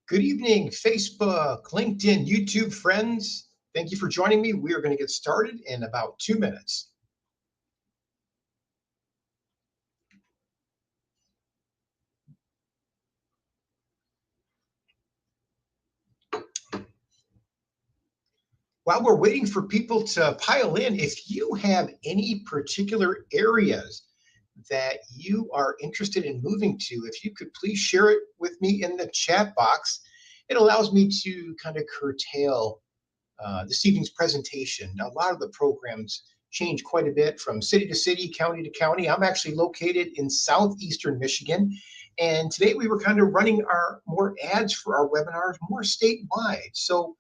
Good evening, Facebook, LinkedIn, YouTube friends. Thank you for joining me. We are going to get started in about 2 minutes. While we're waiting for people to pile in, if you have any particular areas that you are interested in moving to, if you could please share it with me in the chat box, it allows me to kind of curtail this evening's presentation. Now, a lot of the programs change quite a bit from city to city, county to county. I'm actually located in southeastern Michigan, and today we were kind of running our more ads for our webinars more statewide. So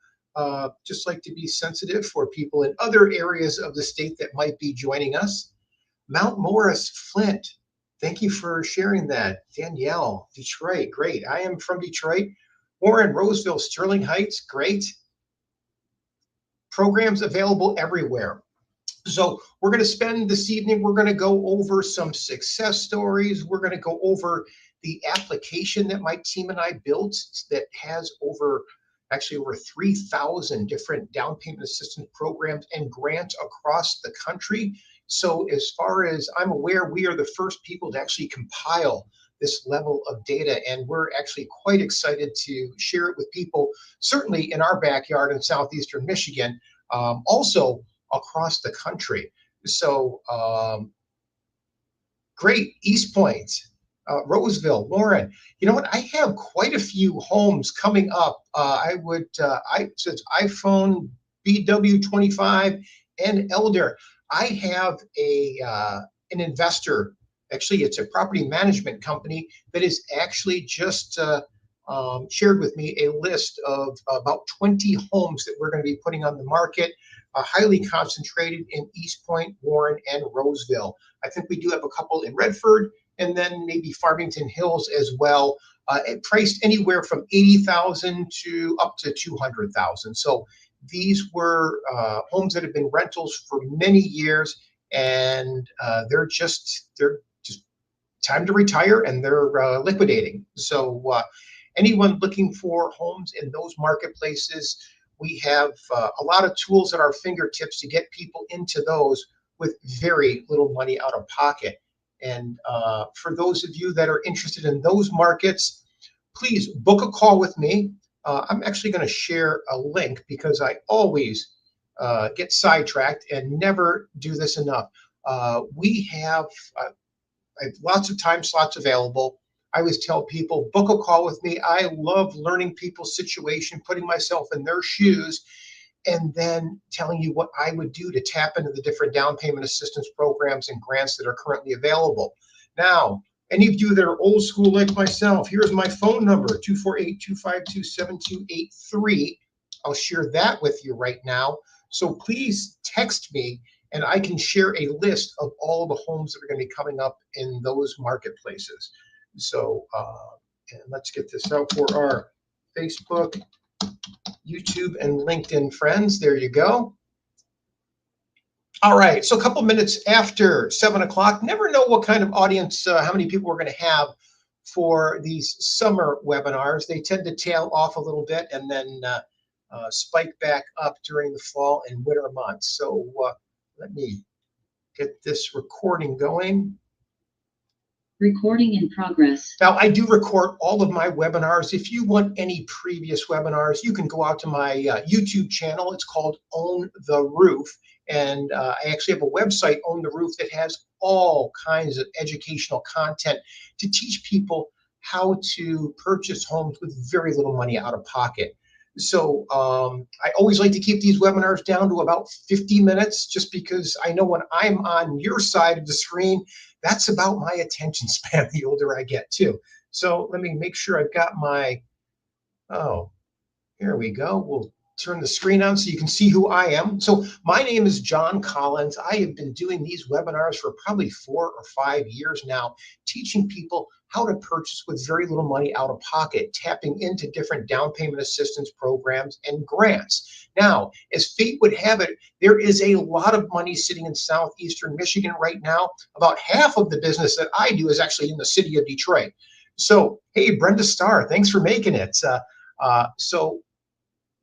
just like to be sensitive for people in other areas of the state that might be joining us. Mount Morris, Flint, thank you for sharing that. Danielle, Detroit, great. I am from Detroit. Warren, Roseville, Sterling Heights, great. Programs available everywhere. So we're going to spend this evening, we're going to go over some success stories. We're going to go over the application that my team and I built that has over 3,000 different down payment assistance programs and grants across the country. So as far as I'm aware, we are the first people to actually compile this level of data, and we're actually quite excited to share it with people, certainly in our backyard in southeastern Michigan, also across the country. So great, East Point, Roseville, Warren. You know what? I have quite a few homes coming up. Since iPhone, BW25, and Elder, I have an investor. Actually, it's a property management company that is actually just shared with me a list of about 20 homes that we're going to be putting on the market, highly concentrated in East Point, Warren, and Roseville. I think we do have a couple in Redford, and then maybe Farmington Hills as well, priced anywhere from $80,000 to up to $200,000. So these were homes that have been rentals for many years, and they're just time to retire, and they're liquidating. So anyone looking for homes in those marketplaces, we have a lot of tools at our fingertips to get people into those with very little money out of pocket. And for those of you that are interested in those markets, please book a call with me. I'm actually going to share a link because I always get sidetracked and never do this enough. We have lots of time slots available. I always tell people, book a call with me. I love learning people's situation, putting myself in their shoes, and then telling you what I would do to tap into the different down payment assistance programs and grants that are currently available. Now, any of you that are old school like myself, here's my phone number, 248-252-7283. I'll share that with you right now. So please text me, and I can share a list of all the homes that are going to be coming up in those marketplaces. So and let's get this out for our Facebook, YouTube, and LinkedIn friends. There you go. All right, so a couple minutes after 7 o'clock, never know what kind of audience, how many people we're going to have for these summer webinars. They tend to tail off a little bit and then spike back up during the fall and winter months. So let me get this recording going. Recording in progress. Now, I do record all of my webinars. If you want any previous webinars, you can go out to my YouTube channel. It's called Own the Roof. And I actually have a website, Own the Roof, that has all kinds of educational content to teach people how to purchase homes with very little money out of pocket. So I always like to keep these webinars down to about 50 minutes, just because I know when I'm on your side of the screen, that's about my attention span the older I get too. So let me make sure I've got my, here we go. We'll turn the screen on so you can see who I am. So my name is John Collins. I have been doing these webinars for probably 4 or 5 years now, teaching people how to purchase with very little money out of pocket, tapping into different down payment assistance programs and grants. Now, as fate would have it, there is a lot of money sitting in southeastern Michigan right now. About half of the business that I do is actually in the city of Detroit. So, hey, Brenda Starr, thanks for making it. So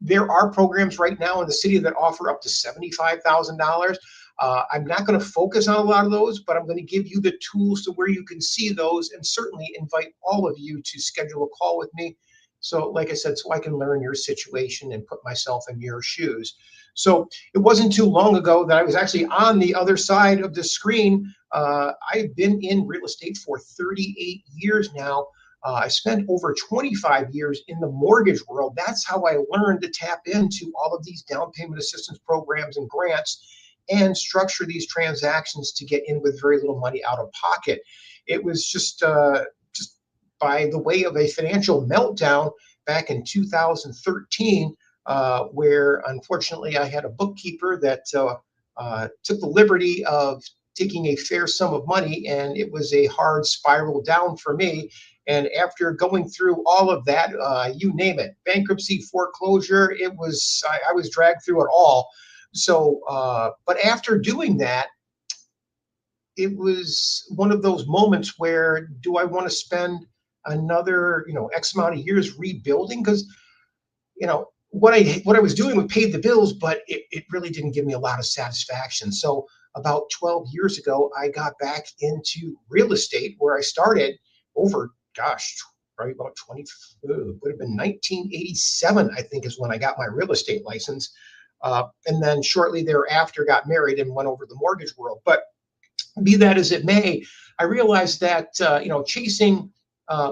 there are programs right now in the city that offer up to $75,000. I'm not going to focus on a lot of those, but I'm going to give you the tools to where you can see those, and certainly invite all of you to schedule a call with me. So, like I said, so I can learn your situation and put myself in your shoes. So it wasn't too long ago that I was actually on the other side of the screen. I've been in real estate for 38 years now. I spent over 25 years in the mortgage world. That's how I learned to tap into all of these down payment assistance programs and grants and structure these transactions to get in with very little money out of pocket. It was just by the way of a financial meltdown back in 2013, where unfortunately I had a bookkeeper that took the liberty of taking a fair sum of money, and it was a hard spiral down for me. And after going through all of that, you name it, bankruptcy, foreclosure, I was dragged through it all. So, but after doing that, it was one of those moments where, do I want to spend another, X amount of years rebuilding? Because, what I was doing would pay the bills, but it really didn't give me a lot of satisfaction. So about 12 years ago, I got back into real estate, where I started over, gosh, probably about 20, would have been 1987, I think, is when I got my real estate license. And then shortly thereafter got married and went over the mortgage world. But be that as it may, I realized that, chasing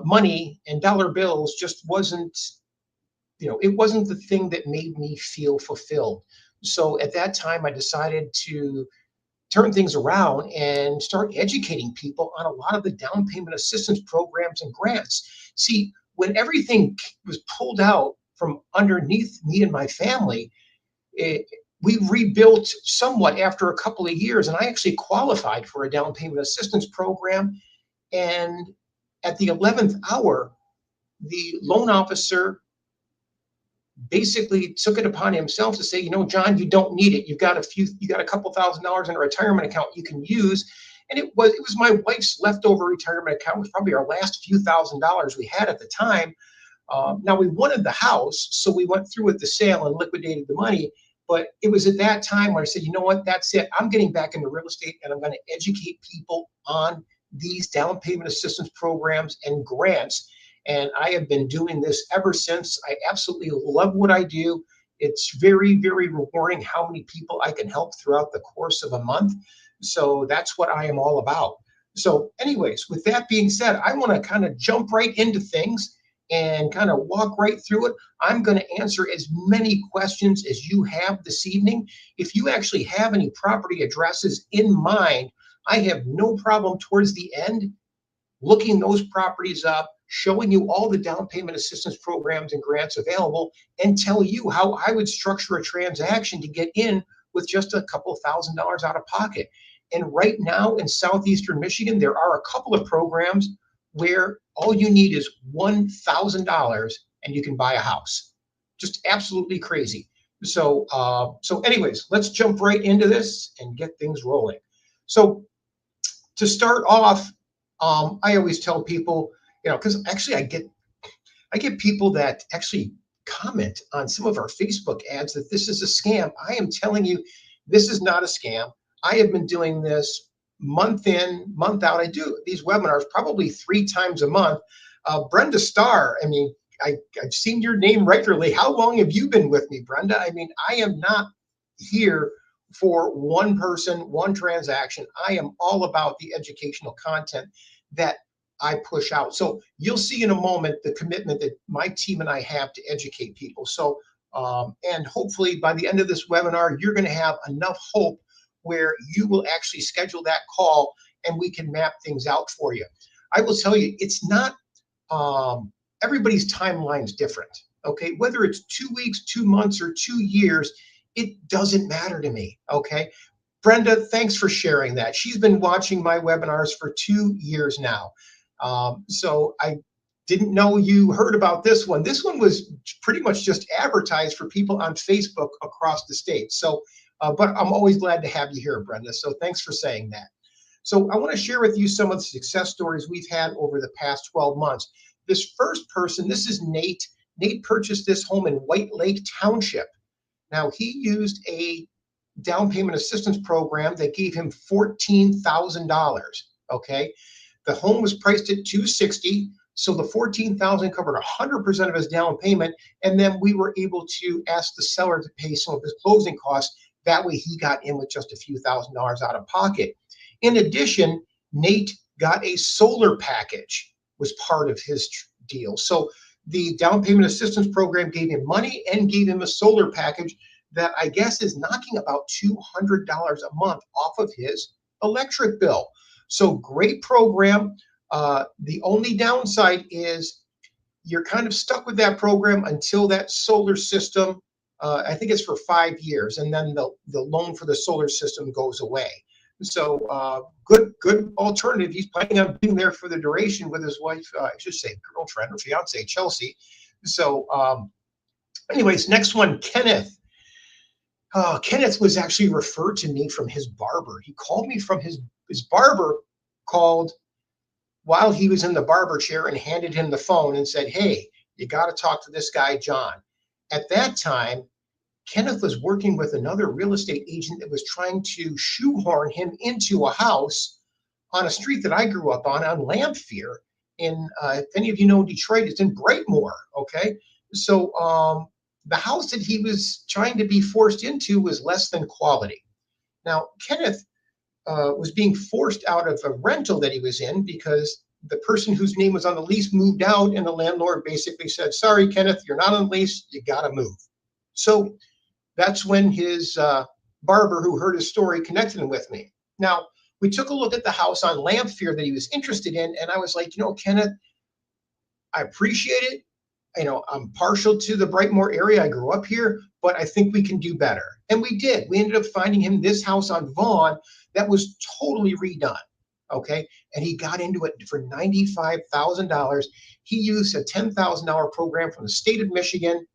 money and dollar bills just wasn't, it wasn't the thing that made me feel fulfilled. So at that time, I decided to turn things around and start educating people on a lot of the down payment assistance programs and grants. See, when everything was pulled out from underneath me and my family, it, we rebuilt somewhat after a couple of years, and I actually qualified for a down payment assistance program. And at the 11th hour, the loan officer basically took it upon himself to say, John, you don't need it. You got a couple $1,000s in a retirement account you can use. And it was my wife's leftover retirement account. It was probably our last few $1,000s we had at the time. Now we wanted the house, so we went through with the sale and liquidated the money. But it was at that time where I said, you know what, that's it. I'm getting back into real estate, and I'm going to educate people on these down payment assistance programs and grants. And I have been doing this ever since. I absolutely love what I do. It's very, very rewarding how many people I can help throughout the course of a month. So that's what I am all about. So anyways, with that being said, I want to kind of jump right into things and kind of walk right through it. I'm going to answer as many questions as you have this evening. If you actually have any property addresses in mind, I have no problem towards the end looking those properties up, showing you all the down payment assistance programs and grants available, and tell you how I would structure a transaction to get in with just a couple $1,000s out of pocket. And right now in southeastern Michigan, there are a couple of programs where all you need is $1,000 and you can buy a house. Just absolutely crazy. So, anyways, let's jump right into this and get things rolling. So, to start off, I always tell people, because actually I get people that actually comment on some of our Facebook ads that this is a scam. I am telling you, this is not a scam. I have been doing this month in, month out. I do these webinars probably 3 times a month. Brenda Starr, I mean, I've seen your name regularly. How long have you been with me, Brenda? I mean, I am not here for one person, one transaction. I am all about the educational content that I push out. So you'll see in a moment the commitment that my team and I have to educate people. So, and hopefully by the end of this webinar, you're going to have enough hope where you will actually schedule that call and we can map things out for you. I will tell you, it's not, everybody's timeline is different. Okay, whether it's 2 weeks, 2 months, or 2 years, it doesn't matter to me. Okay, Brenda, thanks for sharing that. She's been watching my webinars for 2 years now. So I didn't know you heard about this one. This one was pretty much just advertised for people on Facebook across the state. So, but I'm always glad to have you here, Brenda. So thanks for saying that. So I want to share with you some of the success stories we've had over the past 12 months. This first person, this is Nate. Nate purchased this home in White Lake Township. Now, he used a down payment assistance program that gave him $14,000. Okay. The home was priced at $260,000. So the $14,000 covered 100% of his down payment. And then we were able to ask the seller to pay some of his closing costs. That way he got in with just a few $1,000s out of pocket. In addition, Nate got a solar package, was part of his deal. So the down payment assistance program gave him money and gave him a solar package that I guess is knocking about $200 a month off of his electric bill. So great program. The only downside is you're kind of stuck with that program until that solar system, I think it's for 5 years, and then the loan for the solar system goes away. So good alternative. He's planning on being there for the duration with his wife, I should say girlfriend or fiance, Chelsea. So anyways, next one, Kenneth. Kenneth was actually referred to me from his barber. He called me from his barber, called while he was in the barber chair and handed him the phone and said, "Hey, you got to talk to this guy, John." At that time, Kenneth was working with another real estate agent that was trying to shoehorn him into a house on a street that I grew up on Lamphere. If any of you know Detroit, it's in Brightmoor. Okay. So the house that he was trying to be forced into was less than quality. Now, Kenneth was being forced out of a rental that he was in because the person whose name was on the lease moved out, and the landlord basically said, "Sorry, Kenneth, you're not on the lease. You got to move." So that's when his barber, who heard his story, connected him with me. Now, we took a look at the house on Lamphere that he was interested in, and I was like, Kenneth, I appreciate it. I'm partial to the Brightmoor area. I grew up here, but I think we can do better. And we did. We ended up finding him this house on Vaughn that was totally redone. Okay. And he got into it for $95,000. He used a $10,000 program from the state of Michigan.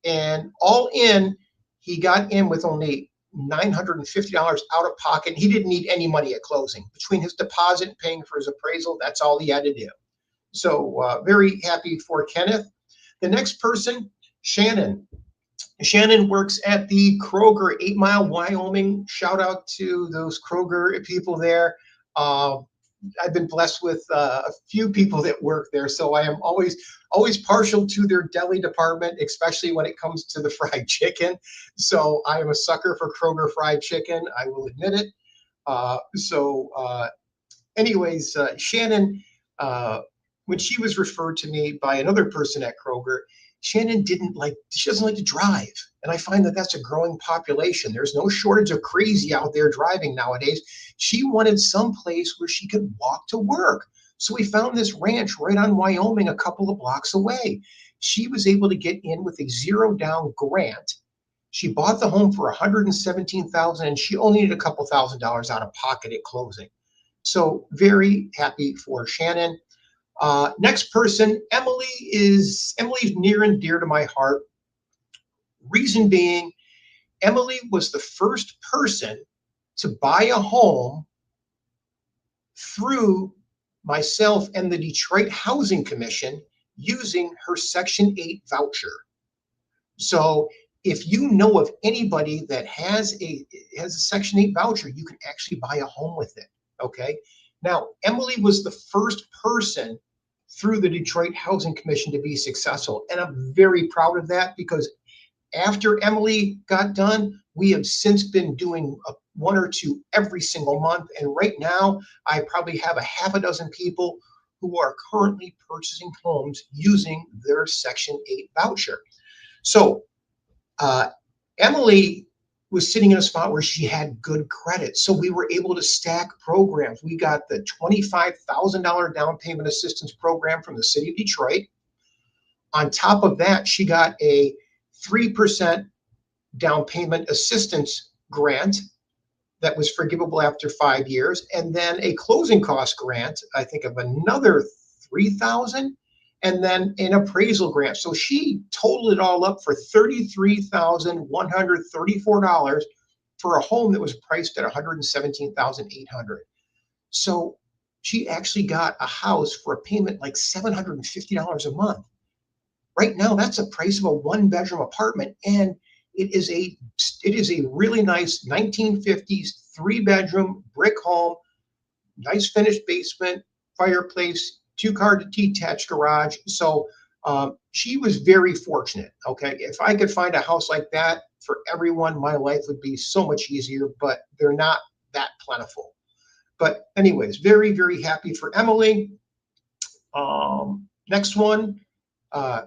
And all in, he got in with only $950 out of pocket. He didn't need any money at closing. Between his deposit and paying for his appraisal, that's all he had to do. So very happy for Kenneth. The next person, Shannon. Shannon works at the Kroger, 8 Mile, Wyoming. Shout out to those Kroger people there. I've been blessed with a few people that work there, so I am always partial to their deli department, especially when it comes to the fried chicken. So I am a sucker for Kroger fried chicken. I will admit it. Anyways, Shannon, when she was referred to me by another person at Kroger, Shannon she doesn't like to drive. And I find that that's a growing population. There's no shortage of crazy out there driving nowadays. She wanted some place where she could walk to work. So we found this ranch right on Wyoming, a couple of blocks away. She was able to get in with a zero down grant. She bought the home for $117,000, and she only needed a couple $1,000s out of pocket at closing. So very happy for Shannon. Next person, Emily is near and dear to my heart. Reason being, Emily was the first person to buy a home through myself and the Detroit Housing Commission using her Section 8 voucher. So if you know of anybody that has a Section 8 voucher, you can actually buy a home with it. Okay. Now, Emily was the first person through the Detroit Housing Commission to be successful. And I'm very proud of that, because after Emily got done, we have since been doing one or two every single month. And right now, I probably have a half a dozen people who are currently purchasing homes using their Section 8 voucher. So Emily was sitting in a spot where she had good credit. So we were able to stack programs. We got the $25,000 down payment assistance program from the city of Detroit. On top of that, she got a 3% down payment assistance grant that was forgivable after 5 years, and then a closing cost grant, I think of another $3,000, and then an appraisal grant. So she totaled it all up for $33,134 for a home that was priced at $117,800. So she actually got a house for a payment like $750 a month. Right now, that's the price of a one-bedroom apartment, and it is a really nice 1950s three-bedroom brick home, nice finished basement, fireplace, two-car detached garage. So she was very fortunate. Okay, if I could find a house like that for everyone, my life would be so much easier. But they're not that plentiful. But anyways, very very happy for Emily. Next one, uh,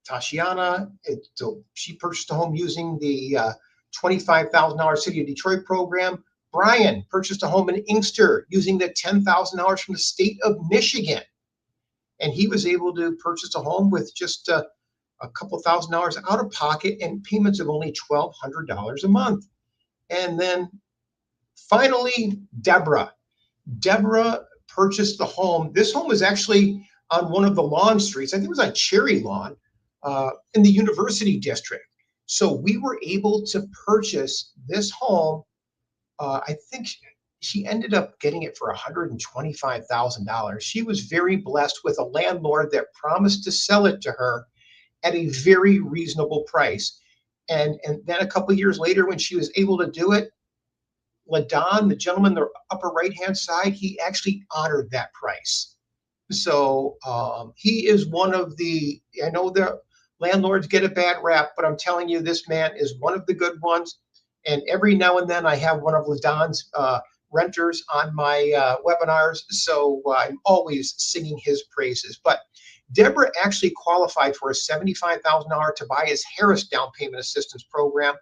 Tashiana. So she purchased a home using the $25,000 City of Detroit program. Brian purchased a home in Inkster using the $10,000 from the state of Michigan. And he was able to purchase a home with just a couple $1,000s out of pocket and payments of only $1,200 a month. And then finally, Deborah. Deborah purchased the home. This home was actually on one of the lawn streets. I think it was on Cherry Lawn in the University District. So we were able to purchase this home. I think she ended up getting it for $125,000. She was very blessed with a landlord that promised to sell it to her at a very reasonable price. And then a couple of years later, when she was able to do it, Ladon, the gentleman in the upper right-hand side, he actually honored that price. So he is one of the, I know the landlords get a bad rap, but I'm telling you, this man is one of the good ones. And every now and then I have one of Ladon's renters on my webinars. So I'm always singing his praises. But Deborah actually qualified for a $75,000 Tobias Harris down payment assistance program.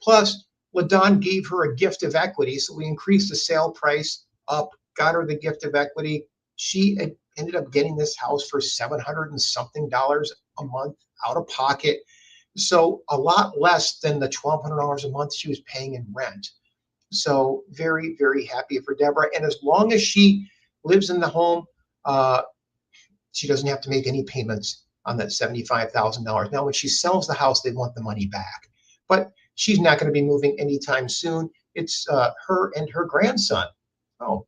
Plus, Ladon gave her a gift of equity. So we increased the sale price up, got her the gift of equity. She ended up getting this house for $700 and something a month out of pocket. So a lot less than the $1,200 a month she was paying in rent. So very, very happy for Deborah. And as long as she lives in the home, she doesn't have to make any payments on that $75,000. Now, when she sells the house, they want the money back. But she's not going to be moving anytime soon. It's her and her grandson. Oh,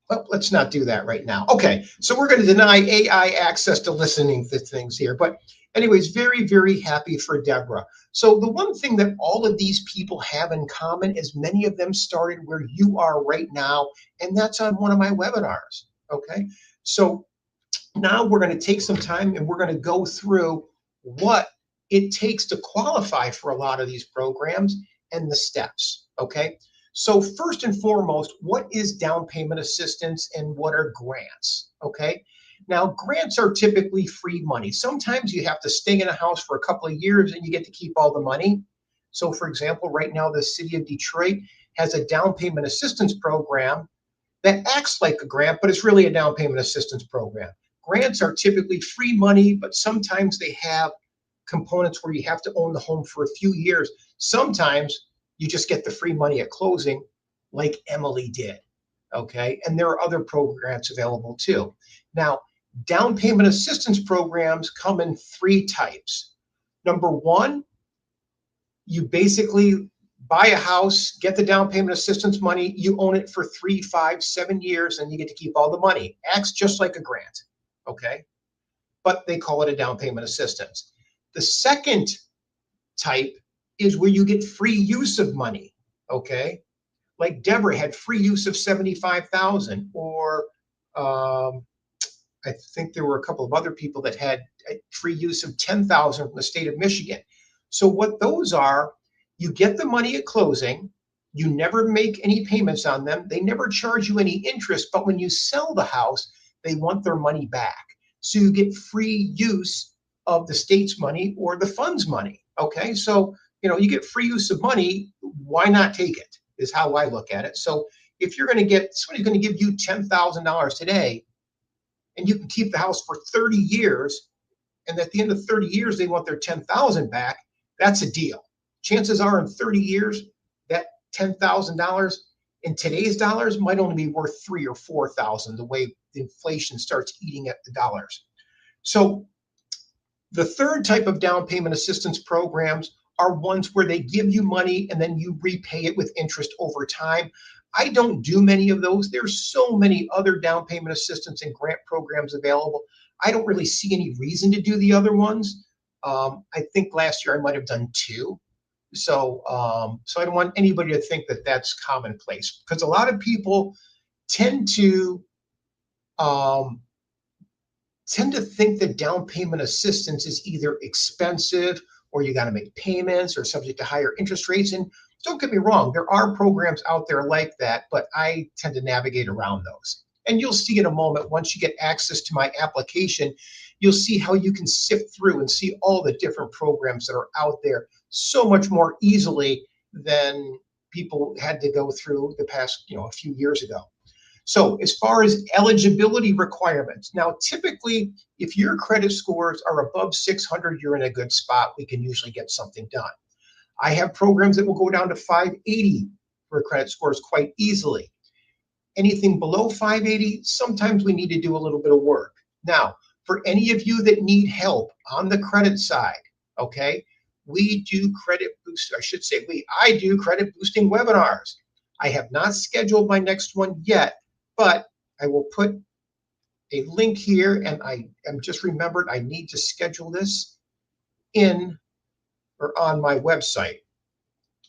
well, let's not do that right now. Okay, so we're going to deny AI access to listening to things here. But anyways, very, very happy for Deborah. So the one thing that all of these people have in common is many of them started where you are right now, and that's on one of my webinars. Okay, so now we're going to take some time and we're going to go through what it takes to qualify for a lot of these programs and the steps. Okay. So first and foremost, what is down payment assistance and what are grants? Okay. Now, grants are typically free money. Sometimes you have to stay in a house for a couple of years and you get to keep all the money. So for example, right now, the city of Detroit has a down payment assistance program that acts like a grant, but it's really a down payment assistance program. Grants are typically free money, but sometimes they have components where you have to own the home for a few years. Sometimes you just get the free money at closing, like Emily did. Okay. And there are other programs available too. Now, down payment assistance programs come in three types. Number one, you basically buy a house, get the down payment assistance money, you own it for 3, 5, 7 years, and you get to keep all the money. Acts just like a grant. Okay. But they call it a down payment assistance. The second type is where you get free use of money, okay? Like Deborah had free use of 75,000, or I think there were a couple of other people that had free use of 10,000 from the state of Michigan. So what those are, you get the money at closing, you never make any payments on them, they never charge you any interest, but when you sell the house, they want their money back. So you get free use of the state's money or the fund's money, okay? So you get free use of money, why not take it, is how I look at it. So if you're going to get, somebody's going to give you $10,000 today, and you can keep the house for 30 years, and at the end of 30 years, they want their 10,000 back, that's a deal. Chances are in 30 years, that $10,000 in today's dollars might only be worth 3 or 4,000, the way the inflation starts eating at the dollars. So the third type of down payment assistance programs are ones where they give you money and then you repay it with interest over time. I don't do many of those. There's so many other down payment assistance and grant programs available. I don't really see any reason to do the other ones. I think last year I might have done two. So I don't want anybody to think that that's commonplace, because a lot of people tend to um, think that down payment assistance is either expensive or you got to make payments or subject to higher interest rates. And don't get me wrong, there are programs out there like that, but I tend to navigate around those. And you'll see in a moment, once you get access to my application, you'll see how you can sift through and see all the different programs that are out there so much more easily than people had to go through the past, a few years ago. So as far as eligibility requirements, now typically if your credit scores are above 600, you're in a good spot. We can usually get something done. I have programs that will go down to 580 for credit scores quite easily. Anything below 580, sometimes we need to do a little bit of work. Now, for any of you that need help on the credit side, okay, we do credit boost. I do credit boosting webinars. I have not scheduled my next one yet, but I will put a link here, and I am just remembered I need to schedule this in or on my website.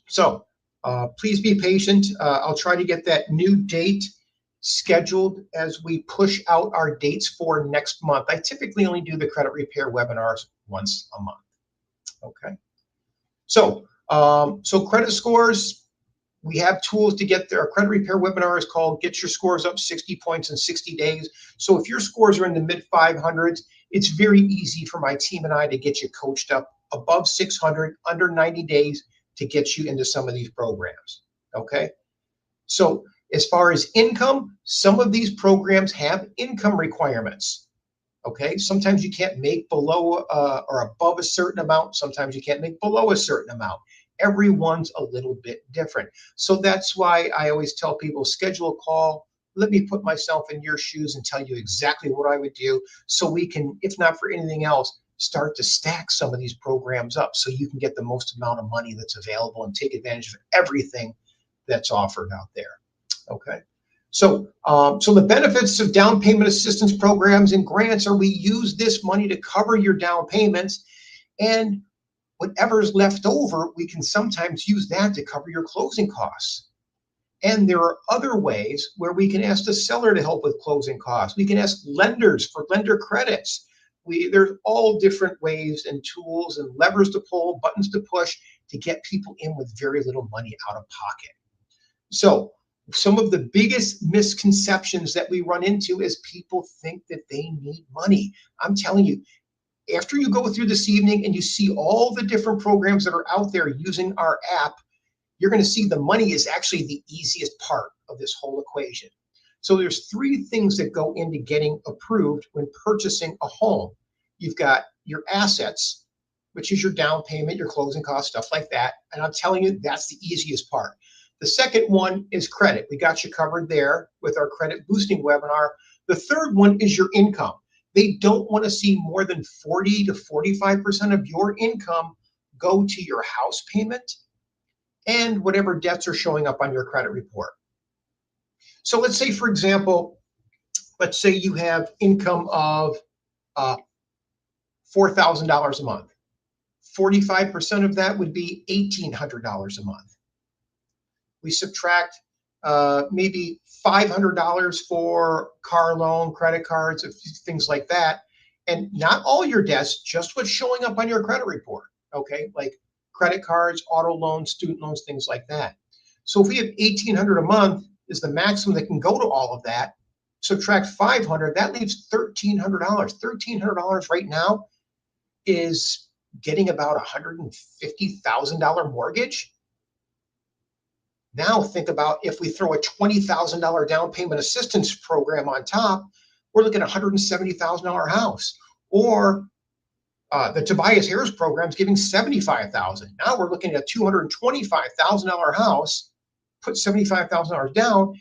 So please be patient. I'll try to get that new date scheduled as we push out our dates for next month. I typically only do the credit repair webinars once a month. Okay. So credit scores. We have tools to get there. Our credit repair webinar is called Get Your Scores Up 60 Points in 60 Days. So if your scores are in the mid 500s, it's very easy for my team and I to get you coached up above 600, under 90 days to get you into some of these programs. Okay. So as far as income, some of these programs have income requirements. Okay. Sometimes you can't make below or above a certain amount. Sometimes you can't make below a certain amount. Everyone's a little bit different. So that's why I always tell people, schedule a call. Let me put myself in your shoes and tell you exactly what I would do, so we can, if not for anything else, start to stack some of these programs up so you can get the most amount of money that's available and take advantage of everything that's offered out there. Okay. So the benefits of down payment assistance programs and grants are we use this money to cover your down payments, and whatever's left over, we can sometimes use that to cover your closing costs. And there are other ways where we can ask the seller to help with closing costs. We can ask lenders for lender credits. There's all different ways and tools and levers to pull, buttons to push to get people in with very little money out of pocket. So some of the biggest misconceptions that we run into is people think that they need money. I'm telling you, after you go through this evening and you see all the different programs that are out there using our app, you're going to see the money is actually the easiest part of this whole equation. So there's three things that go into getting approved when purchasing a home. You've got your assets, which is your down payment, your closing costs, stuff like that. And I'm telling you, that's the easiest part. The second one is credit. We got you covered there with our credit boosting webinar. The third one is your income. They don't want to see more than 40 to 45% of your income go to your house payment and whatever debts are showing up on your credit report. So let's say, for example, let's say you have income of $4,000 a month. 45% of that would be $1,800 a month. We subtract maybe $500 for car loan, credit cards, things like that. And not all your debts, just what's showing up on your credit report, okay? Like credit cards, auto loans, student loans, things like that. So if we have $1,800 a month is the maximum that can go to all of that, subtract $500, that leaves $1,300. $1,300 right now is getting about $150,000 mortgage. Now think about if we throw a $20,000 down payment assistance program on top, we're looking at a $170,000 house. Or the Tobias Harris program is giving $75,000. Now we're looking at a $225,000 house, put $75,000 down,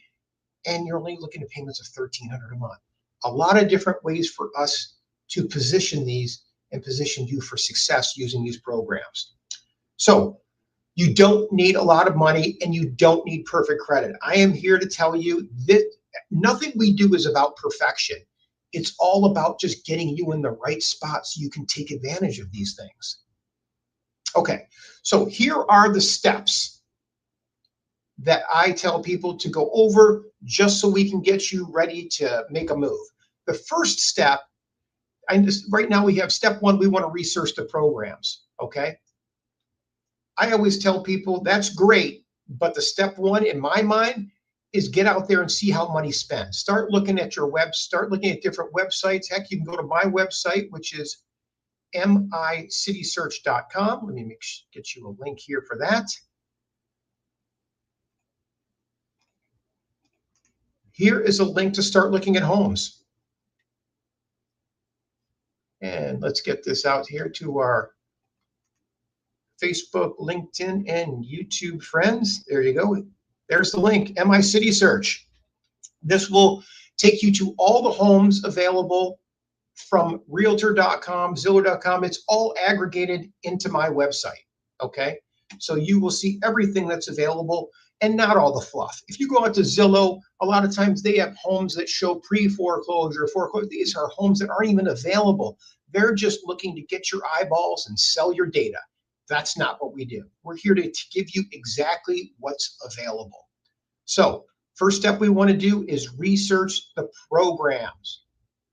and you're only looking at payments of $1,300 a month. A lot of different ways for us to position these and position you for success using these programs. So you don't need a lot of money and you don't need perfect credit. I am here to tell you that nothing we do is about perfection. It's all about just getting you in the right spot so you can take advantage of these things. Okay, so here are the steps that I tell people to go over just so we can get you ready to make a move. The first step, right now we have step one, we want to research the programs, okay? I always tell people that's great, but the step one in my mind is get out there and see how money's spent. Start looking at start looking at different websites. Heck, you can go to my website, which is micitysearch.com. Let me get you a link here for that. Here is a link to start looking at homes. And let's get this out here to our Facebook, LinkedIn, and YouTube friends. There you go. There's the link, MI City Search. This will take you to all the homes available from realtor.com, zillow.com. It's all aggregated into my website, okay? So you will see everything that's available and not all the fluff. If you go out to Zillow, a lot of times they have homes that show pre-foreclosure, foreclosure. These are homes that aren't even available. They're just looking to get your eyeballs and sell your data. That's not what we do. We're here to give you exactly what's available. So first step we want to do is research the programs,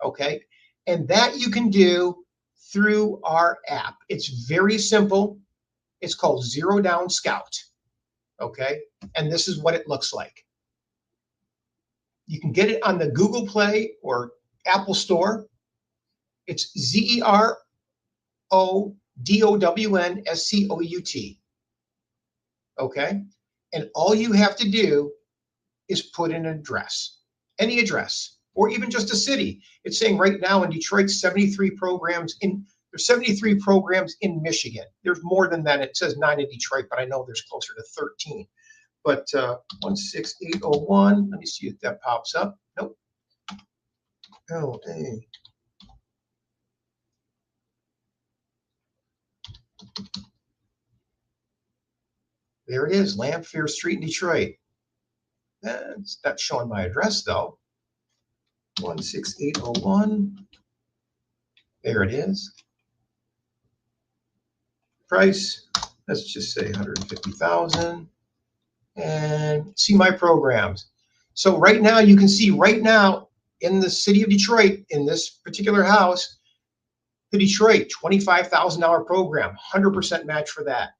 okay? And that you can do through our app. It's very simple. It's called Zero Down Scout, okay? And this is what it looks like. You can get it on the Google Play or Apple Store. It's ZeroDownScout, okay? And all you have to do is put in an address, any address, or even just a city. It's saying right now in Detroit, 73 programs there's 73 programs in Michigan. There's more than that. It says 9 in Detroit, but I know there's closer to 13. But 16801, let me see if that pops up. Nope. Oh, hey. There it is, Lamphere Street in Detroit. It's not showing my address though. 16801. There it is. Price, let's just say 150,000. And see my programs. So right now you can see right now in the city of Detroit, in this particular house, the Detroit $25,000 program, 100% match for that.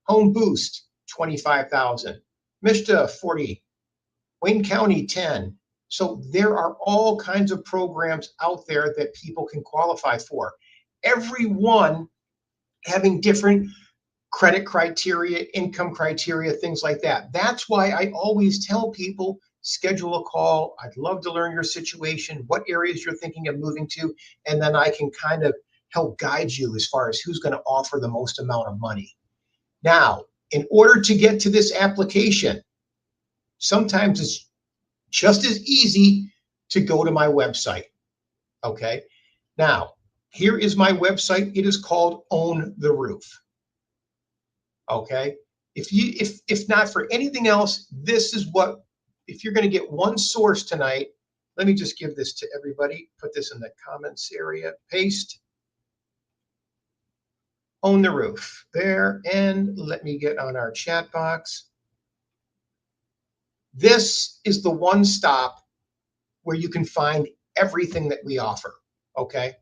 Home Boost, 25,000. Mishta, 40. Wayne County, 10. So there are all kinds of programs out there that people can qualify for. Every one having different credit criteria, income criteria, things like that. That's why I always tell people, schedule a call. I'd love to learn your situation, what areas you're thinking of moving to, and then I can kind of help guide you as far as who's going to offer the most amount of money. Now, in order to get to this application, sometimes it's just as easy to go to my website, okay? Now, here is my website. It is called Own the Roof, okay? If not for anything else, this is what, if you're going to get one source tonight, let me just give this to everybody, put this in the comments area, paste. Own the Roof there, and let me get on our chat box. This is the one stop where you can find everything that we offer, okay?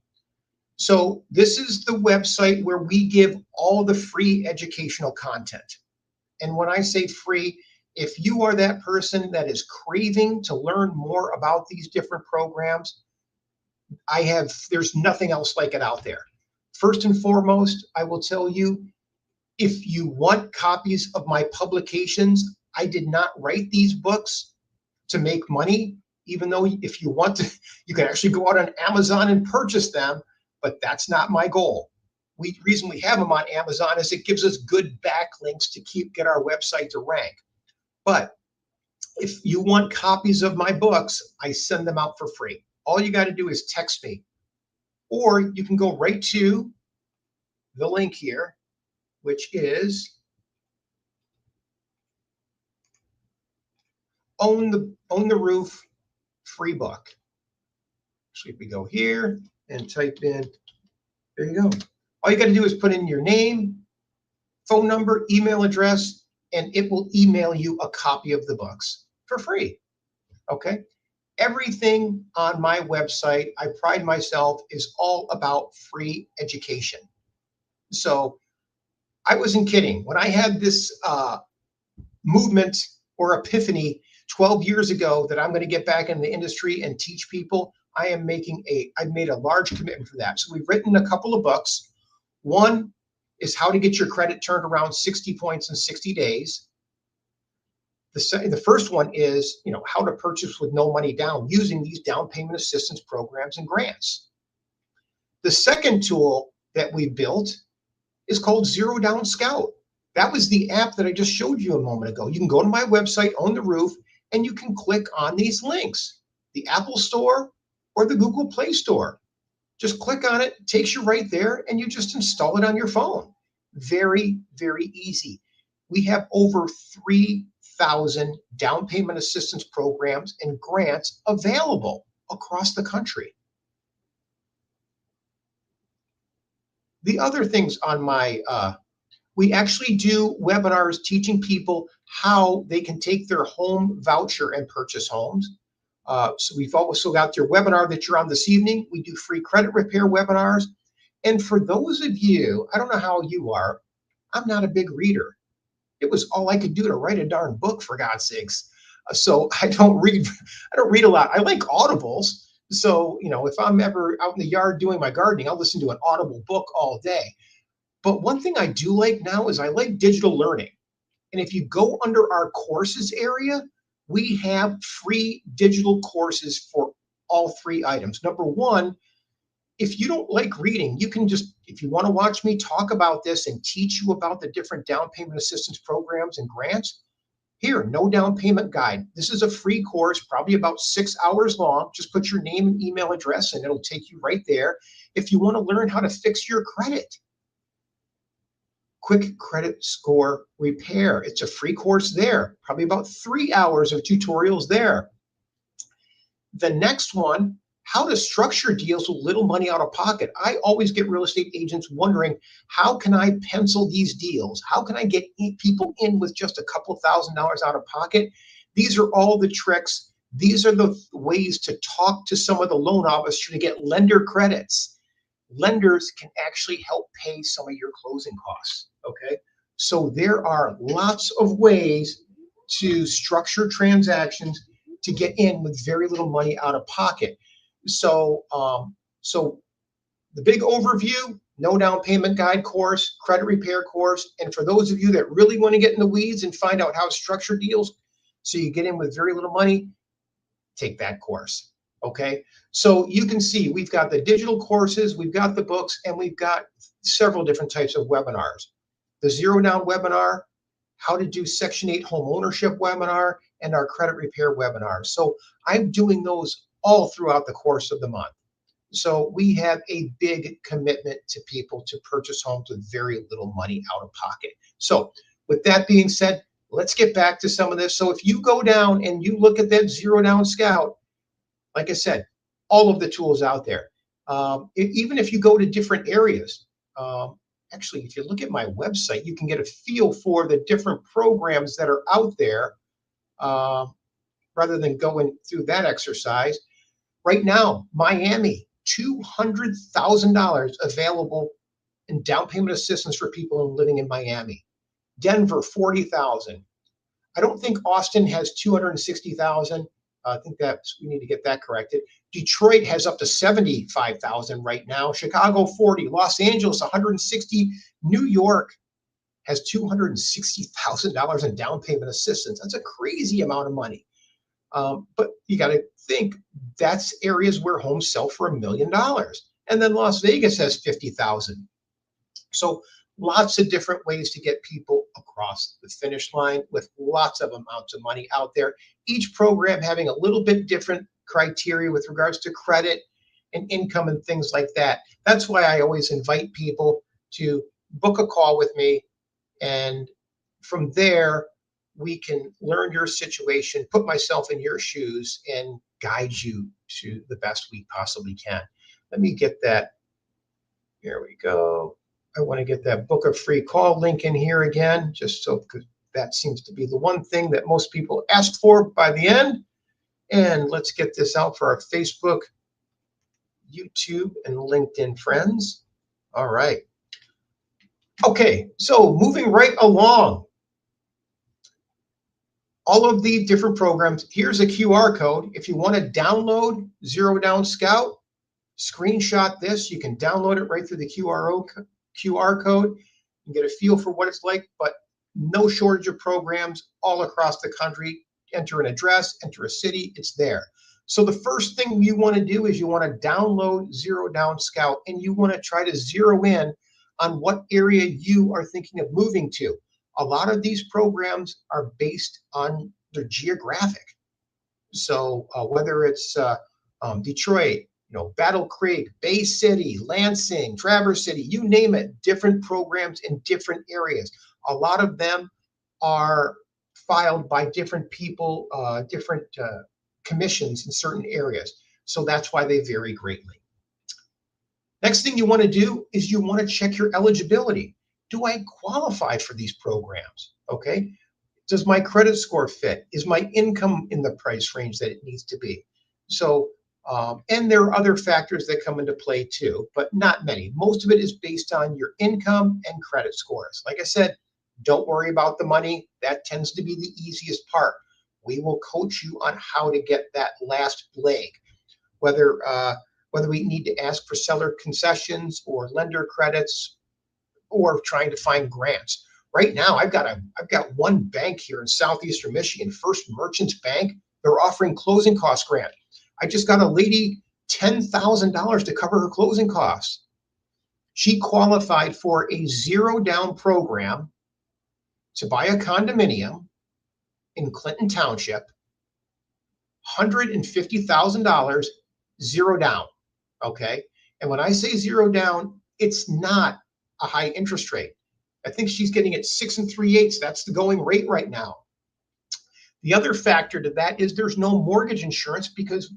So this is the website where we give all the free educational content. And when I say free, if you are that person that is craving to learn more about these different programs, there's nothing else like it out there. First and foremost, I will tell you, if you want copies of my publications, I did not write these books to make money, even though if you want to, you can actually go out on Amazon and purchase them, but that's not my goal. The reason we have them on Amazon is it gives us good backlinks to get our website to rank. But if you want copies of my books, I send them out for free. All you got to do is text me, or you can go right to the link here which is Own the Roof free book. So if we go here and type in, there you go. All you got to do is put in your name, phone number, email address, and it will email you a copy of the books for free. Okay. Everything on my website, I pride myself, is all about free education. So I wasn't kidding. When I had this movement or epiphany 12 years ago that I'm going to get back in the industry and teach people, I've made a large commitment for that. So we've written a couple of books. One is how to get your credit turned around 60 points in 60 days. The first one is, how to purchase with no money down using these down payment assistance programs and grants. The second tool that we built is called Zero Down Scout. That was the app that I just showed you a moment ago. You can go to my website, Own the Roof, and you can click on these links, the Apple Store or the Google Play Store. Just click on it, takes you right there, and you just install it on your phone. Very, very easy. We have over 3,000 down payment assistance programs and grants available across the country. The other things on my, we actually do webinars teaching people how they can take their home voucher and purchase homes. So we've also got your webinar that you're on this evening. We do free credit repair webinars. And for those of you, I don't know how you are, I'm not a big reader. It was all I could do to write a darn book, for God's sakes. So I don't read a lot. I like audibles. So, if I'm ever out in the yard doing my gardening, I'll listen to an audible book all day. But one thing I do like now is I like digital learning. And if you go under our courses area, we have free digital courses for all three items. Number one, if you don't like reading, you can just, if you want to watch me talk about this and teach you about the different down payment assistance programs and grants, here, No Down Payment Guide. This is a free course, probably about 6 hours long. Just put your name and email address and it'll take you right there. If you want to learn how to fix your credit, Quick Credit Score Repair. It's a free course there, probably about 3 hours of tutorials there. The next one, how to structure deals with little money out of pocket. I always get real estate agents wondering, how can I pencil these deals? How can I get people in with just a couple $1,000s out of pocket? These are all the tricks. These are the ways to talk to some of the loan officers to get lender credits. Lenders can actually help pay some of your closing costs, okay? So there are lots of ways to structure transactions to get in with very little money out of pocket. So, so the big overview, No Down Payment Guide course, credit repair course, and for those of you that really want to get in the weeds and find out how to structure deals so you get in with very little money, take that course, okay? So you can see we've got the digital courses, we've got the books, and we've got several different types of webinars. The Zero Down webinar, how to do Section 8 home ownership webinar, and our credit repair webinar. So I'm doing those all throughout the course of the month. So we have a big commitment to people to purchase homes with very little money out of pocket. So with that being said, let's get back to some of this. So if you go down and you look at that Zero Down Scout, like I said, all of the tools out there. Even if you go to different areas, actually, if you look at my website, you can get a feel for the different programs that are out there rather than going through that exercise. Right now, Miami, $200,000 available in down payment assistance for people living in Miami. Denver, 40,000. I don't think Austin has 260,000. I think we need to get that corrected. Detroit has up to 75,000 right now. Chicago, 40. Los Angeles, 160. New York has $260,000 in down payment assistance. That's a crazy amount of money. But you got to think that's areas where homes sell for $1 million. And then Las Vegas has 50,000. So lots of different ways to get people across the finish line with lots of amounts of money out there. Each program having a little bit different criteria with regards to credit and income and things like that. That's why I always invite people to book a call with me. And from there, we can learn your situation, put myself in your shoes, and guide you to the best we possibly can. Let me get that. Here we go. I want to get that book a free call link in here again, just so, because that seems to be the one thing that most people ask for by the end. And let's get this out for our Facebook, YouTube, and LinkedIn friends. All right. Okay, so moving right along. All of the different programs, here's a QR code. If you want to download Zero Down Scout, screenshot this. You can download it right through the QR code and get a feel for what it's like, but no shortage of programs all across the country. Enter an address, enter a city, it's there. So the first thing you want to do is you want to download Zero Down Scout, and you want to try to zero in on what area you are thinking of moving to. A lot of these programs are based on their geographic. So whether it's Detroit, Battle Creek, Bay City, Lansing, Traverse City, you name it, different programs in different areas. A lot of them are filed by different people, different commissions in certain areas. So that's why they vary greatly. Next thing you want to do is you want to check your eligibility. Do I qualify for these programs? Okay. Does my credit score fit? Is my income in the price range that it needs to be? So, and there are other factors that come into play too, but not many. Most of it is based on your income and credit scores. Like I said, don't worry about the money. That tends to be the easiest part. We will coach you on how to get that last leg, whether we need to ask for seller concessions or lender credits, or trying to find grants. Right now, I've got one bank here in southeastern Michigan, First Merchants Bank. They're offering closing cost grant. I just got a lady $10,000 to cover her closing costs. She qualified for a zero down program to buy a condominium in Clinton Township, $150,000, zero down. Okay. And when I say zero down, it's not a high interest rate. I think she's getting it 6 3/8. That's the going rate right now. The other factor to that is there's no mortgage insurance, because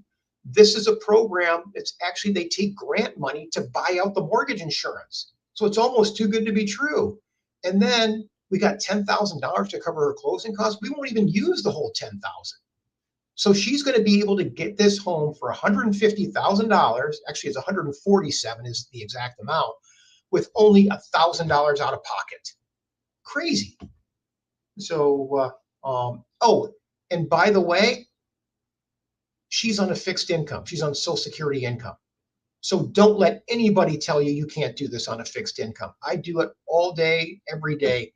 this is a program that's actually, they take grant money to buy out the mortgage insurance. So it's almost too good to be true. And then we got $10,000 to cover her closing costs. We won't even use the whole $10,000. So she's going to be able to get this home for $150,000. Actually, it's $147,000 is the exact amount, with only $1,000 out of pocket. Crazy. So, oh, and by the way, she's on a fixed income. She's on Social Security income. So don't let anybody tell you you can't do this on a fixed income. I do it all day, every day.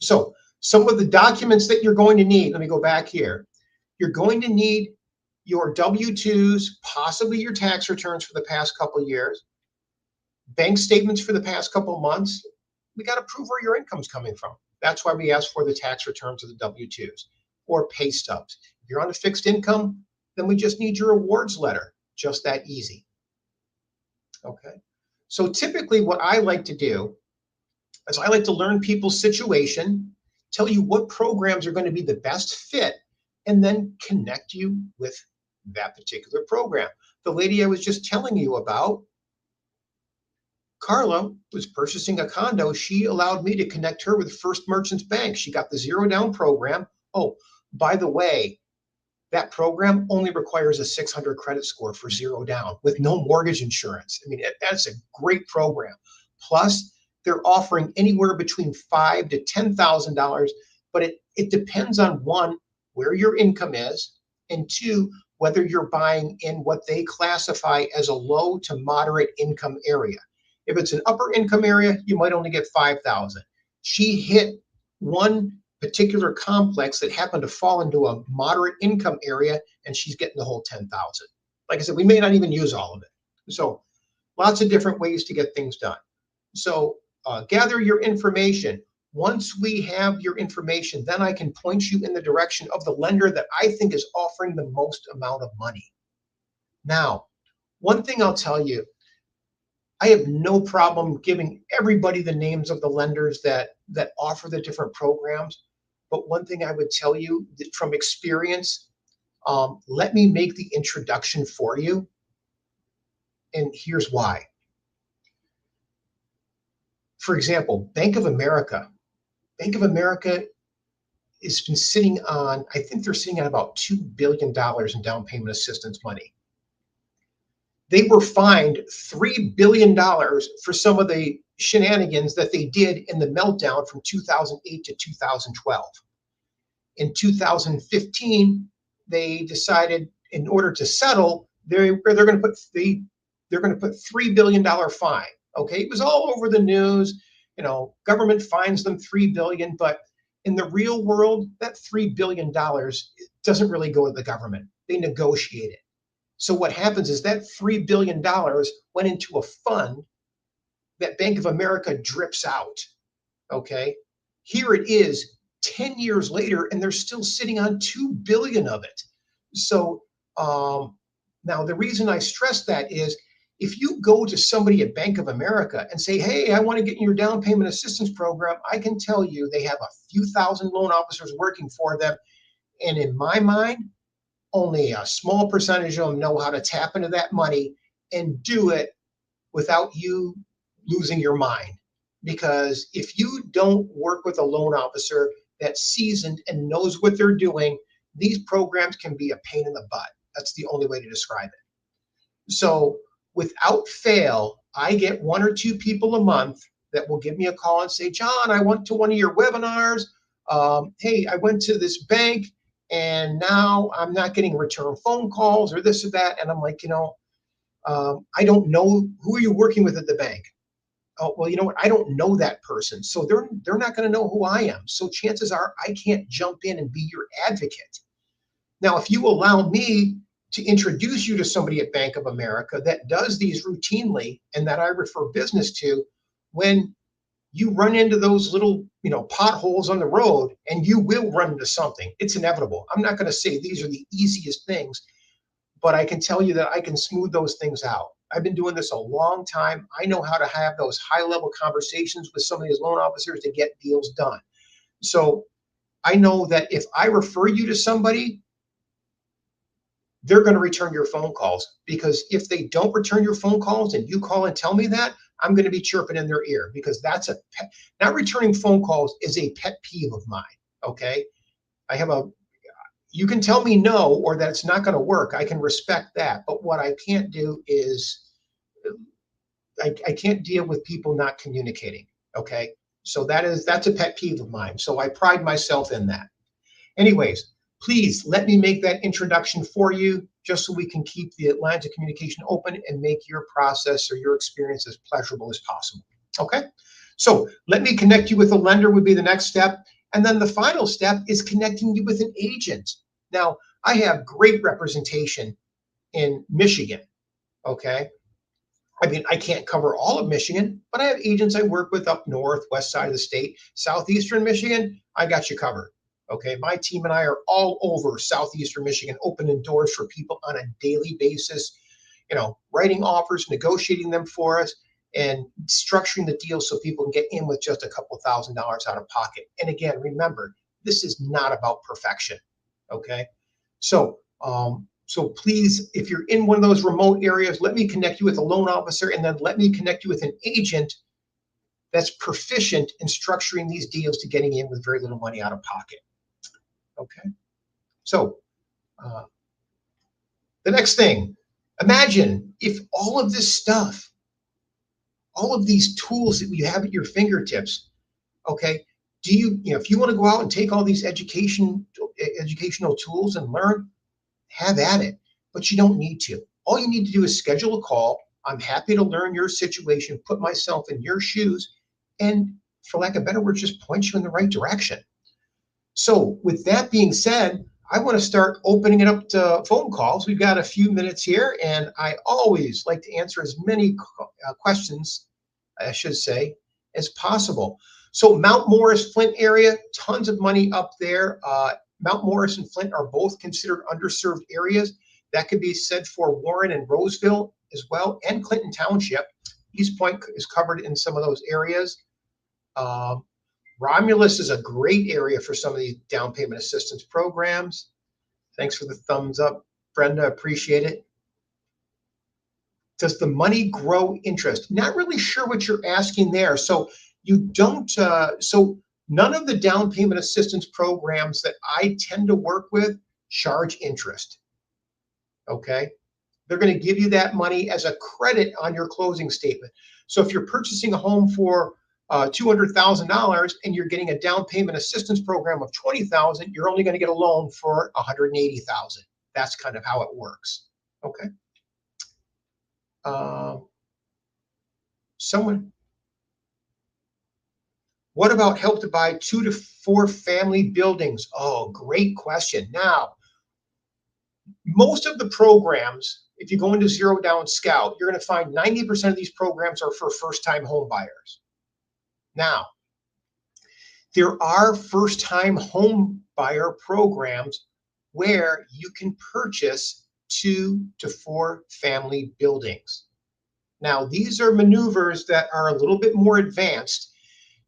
So some of the documents that you're going to need, let me go back here. You're going to need your W-2s, possibly your tax returns for the past couple of years, bank statements for the past couple of months. We got to prove where your income's coming from. That's why we ask for the tax returns of the W-2s or pay stubs. If you're on a fixed income, then we just need your awards letter. Just that easy. Okay. So typically what I like to do is I like to learn people's situation, tell you what programs are going to be the best fit, and then connect you with that particular program. The lady I was just telling you about, Carla, was purchasing a condo. She allowed me to connect her with First Merchants Bank. She got the zero down program. Oh, by the way, that program only requires a 600 credit score for zero down with no mortgage insurance. I mean, that's a great program. Plus, they're offering anywhere between $5,000 to $10,000, but it depends on, one, where your income is, and two, whether you're buying in what they classify as a low to moderate income area. If it's an upper income area, you might only get 5,000. She hit one particular complex that happened to fall into a moderate income area, and she's getting the whole 10,000. Like I said, we may not even use all of it. So lots of different ways to get things done. So gather your information. Once we have your information, then I can point you in the direction of the lender that I think is offering the most amount of money. Now, one thing I'll tell you, I have no problem giving everybody the names of the lenders that that offer the different programs. But one thing I would tell you that from experience, let me make the introduction for you. And here's why. For example, Bank of America. Bank of America has been sitting on, I think they're sitting on about $2 billion in down payment assistance money. They were fined $3 billion for some of the shenanigans that they did in the meltdown from 2008 to 2012. In 2015, they decided in order to settle, they're going to put $3 billion fine. Okay, it was all over the news. Government fines them $3 billion, but in the real world, that $3 billion doesn't really go to the government. They negotiate it. So what happens is that $3 billion went into a fund that Bank of America drips out. Okay, here it is 10 years later, and they're still sitting on $2 billion of it. So now the reason I stress that is if you go to somebody at Bank of America and say, hey, I want to get in your down payment assistance program, I can tell you they have a few thousand loan officers working for them. And in my mind, only a small percentage of them know how to tap into that money and do it without you losing your mind. Because if you don't work with a loan officer that's seasoned and knows what they're doing, these programs can be a pain in the butt. That's the only way to describe it. So without fail, I get one or two people a month that will give me a call and say, John, I went to one of your webinars. Hey, I went to this bank and now I'm not getting return phone calls or this or that. And I'm like, I don't know, who are you working with at the bank? Oh, well, you know what? I don't know that person. So they're not going to know who I am. So chances are I can't jump in and be your advocate. Now, if you allow me to introduce you to somebody at Bank of America that does these routinely and that I refer business to, when you run into those little, potholes on the road, and you will run into something, it's inevitable. I'm not going to say these are the easiest things, but I can tell you that I can smooth those things out. I've been doing this a long time. I know how to have those high-level conversations with some of these loan officers to get deals done. So I know that if I refer you to somebody, they're going to return your phone calls, because if they don't return your phone calls and you call and tell me that, I'm going to be chirping in their ear, because that's not returning phone calls is a pet peeve of mine. Okay. You can tell me no, or that it's not going to work. I can respect that. But what I can't do is I can't deal with people not communicating. Okay. So that's a pet peeve of mine. So I pride myself in that. Anyways, please let me make that introduction for you, just so we can keep the lines of communication open and make your process or your experience as pleasurable as possible. Okay. So let me connect you with a lender would be the next step. And then the final step is connecting you with an agent. Now, I have great representation in Michigan. Okay. I mean, I can't cover all of Michigan, but I have agents I work with up north, west side of the state, southeastern Michigan. I got you covered. Okay, my team and I are all over southeastern Michigan, opening doors for people on a daily basis, writing offers, negotiating them for us, and structuring the deal so people can get in with just a couple $1,000s out of pocket. And again, remember, this is not about perfection. Okay, so please, if you're in one of those remote areas, let me connect you with a loan officer, and then let me connect you with an agent that's proficient in structuring these deals to getting in with very little money out of pocket. Okay. So the next thing, imagine if all of this stuff, all of these tools that we have at your fingertips, okay, if you want to go out and take all these educational tools and learn, have at it, but you don't need to. All you need to do is schedule a call. I'm happy to learn your situation, put myself in your shoes, and for lack of better words, just point you in the right direction. So with that being said, I want to start opening it up to phone calls. We've got a few minutes here, and I always like to answer as many questions, I should say, as possible. So Mount Morris, Flint area, tons of money up there. Mount Morris and Flint are both considered underserved areas. That could be said for Warren and Roseville as well, and Clinton Township. East Point is covered in some of those areas. Romulus is a great area for some of these down payment assistance programs. Thanks for the thumbs up, Brenda. Appreciate it. Does the money grow interest? Not really sure what you're asking there. So you don't, so none of the down payment assistance programs that I tend to work with charge interest. Okay. They're going to give you that money as a credit on your closing statement. So if you're purchasing a home for $200,000 and you're getting a down payment assistance program of $20,000, you're only going to get a loan for $180,000. That's kind of how it works. Okay. What about help to buy 2 to 4 family buildings? Oh, great question. Now, most of the programs, if you go into Zero Down Scout, you're going to find 90% of these programs are for first-time home buyers. Now, there are first-time home buyer programs where you can purchase 2 to 4 family buildings. Now, these are maneuvers that are a little bit more advanced.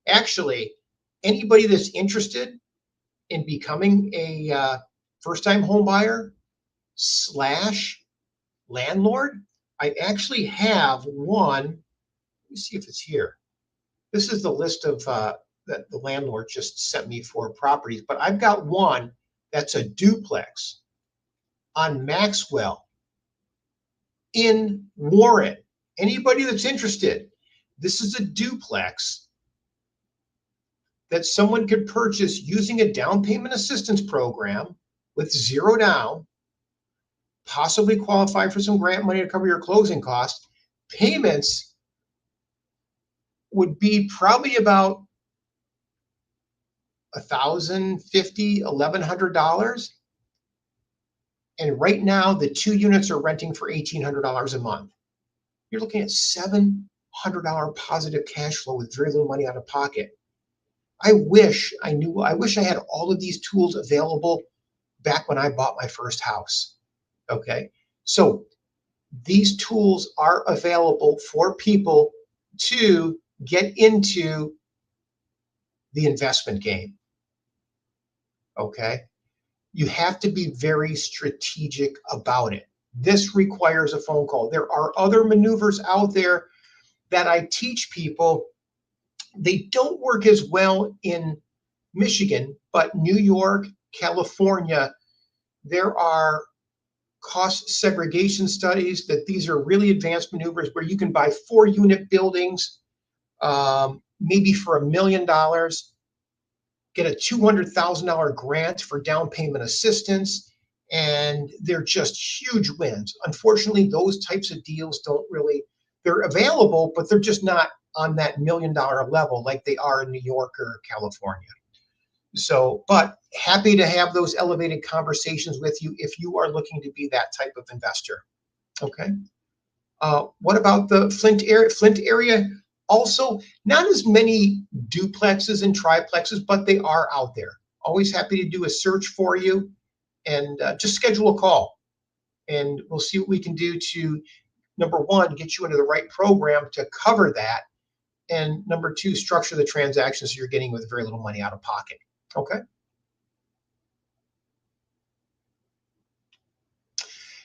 Actually, anybody that's interested in becoming a first-time home buyer / landlord, I actually have one. Let me see if it's here. This is the list of that the landlord just sent me for properties, but I've got one that's a duplex on Maxwell in Warren. Anybody that's interested, this is a duplex that someone could purchase using a down payment assistance program with 0 down, possibly qualify for some grant money to cover your closing costs. Payments would be probably about $1,050, $1,100. And right now, the 2 units are renting for $1,800 a month. You're looking at $700 positive cash flow with very little money out of pocket. I wish I had all of these tools available back when I bought my first house. Okay. So these tools are available for people to get into the investment game. Okay. You have to be very strategic about it. This requires a phone call. There are other maneuvers out there that I teach people. They don't work as well in Michigan, but New York, California, there are cost segregation studies that these are really advanced maneuvers where you can buy 4-unit buildings, maybe for $1 million, get a $200,000 grant for down payment assistance, and they're just huge wins. Unfortunately, those types of deals they're available, but they're just not on that $1 million level like they are in New York or California. So, but happy to have those elevated conversations with you if you are looking to be that type of investor. Okay. What about the Flint area? Flint area, also not as many duplexes and triplexes, but they are out there. Always happy to do a search for you, and just schedule a call, and we'll see what we can do to, number one, get you into the right program to cover that, and number two, structure the transactions so you're getting with very little money out of pocket. Okay.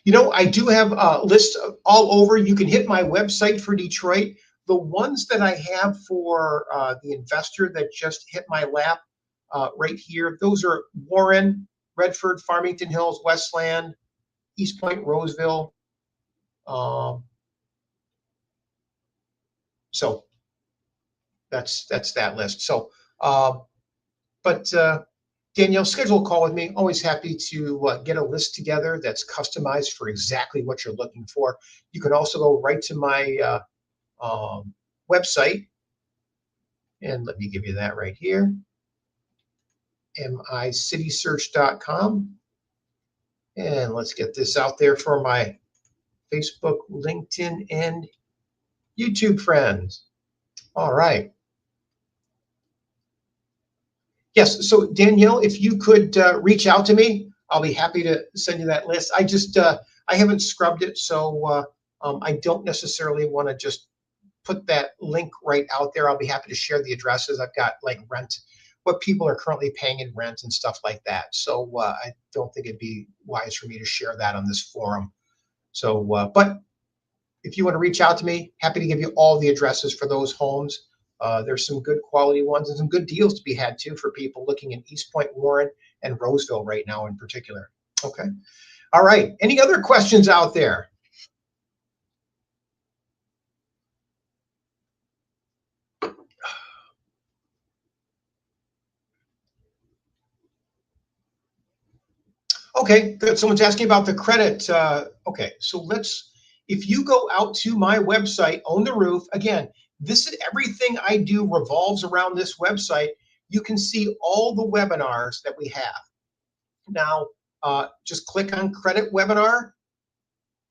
You know, I do have lists all over. You can hit my website for Detroit. The ones that I have for the investor that just hit my lap right here, those are Warren, Redford, Farmington Hills, Westland, East Point, Roseville. So that's that list. So, but Danielle, schedule a call with me. Always happy to get a list together that's customized for exactly what you're looking for. You can also go right to my website, and let me give you that right here, micitysearch.com. And let's get this out there for my Facebook, LinkedIn, and YouTube friends. All right. Yes, so Danielle, if you could reach out to me, I'll be happy to send you that list. I just, I haven't scrubbed it, so I don't necessarily want to just put that link right out there. I'll be happy to share the addresses. I've got like rent what people are currently paying in rent and stuff like that. So I don't think it'd be wise for me to share that on this forum. So, but if you want to reach out to me, happy to give you all the addresses for those homes. There's some good quality ones and some good deals to be had too for people looking in East Point, Warren, and Roseville right now in particular. Okay. All right. Any other questions out there? Okay, good. Someone's asking about the credit. Okay, so if you go out to my website, Own the Roof, again, this is everything I do revolves around this website. You can see all the webinars that we have. Now, just click on credit webinar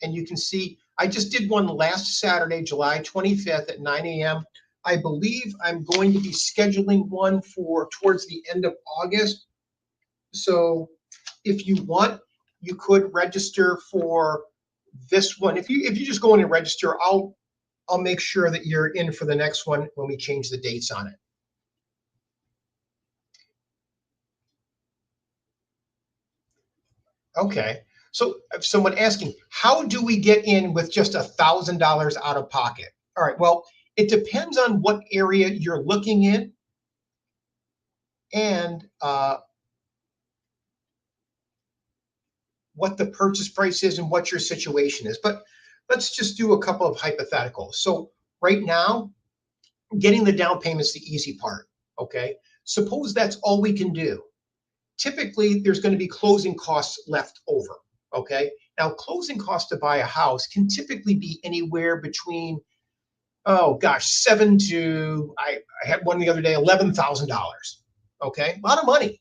and you can see, I just did one last Saturday, July 25th at 9 a.m. I believe I'm going to be scheduling one for towards the end of August. So if you want, you could register for this one. If you just go in and register, I'll make sure that you're in for the next one when we change the dates on it. Okay. So someone asking, how do we get in with just $1,000 out of pocket? All right. Well, it depends on what area you're looking in and what the purchase price is and what your situation is. But let's just do a couple of hypotheticals. So right now, getting the down payment is the easy part. Okay. Suppose that's all we can do. Typically, there's going to be closing costs left over. Okay. Now, closing costs to buy a house can typically be anywhere between, oh gosh, I had one the other day, $11,000. Okay. A lot of money.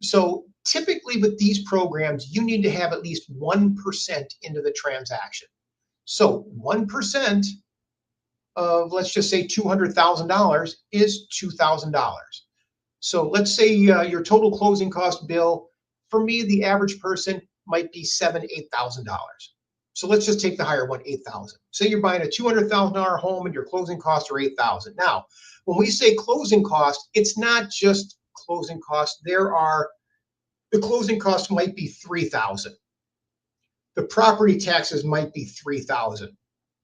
So typically with these programs, you need to have at least 1% into the transaction. So 1% of, let's just say $200,000 is $2,000. So let's say your total closing cost bill, for me, the average person might be $7,000, $8,000. So let's just take the higher one, 8,000. Say you're buying a $200,000 home and your closing costs are 8,000. Now, when we say closing cost, it's not just closing costs. The closing cost might be 3,000. The property taxes might be 3,000.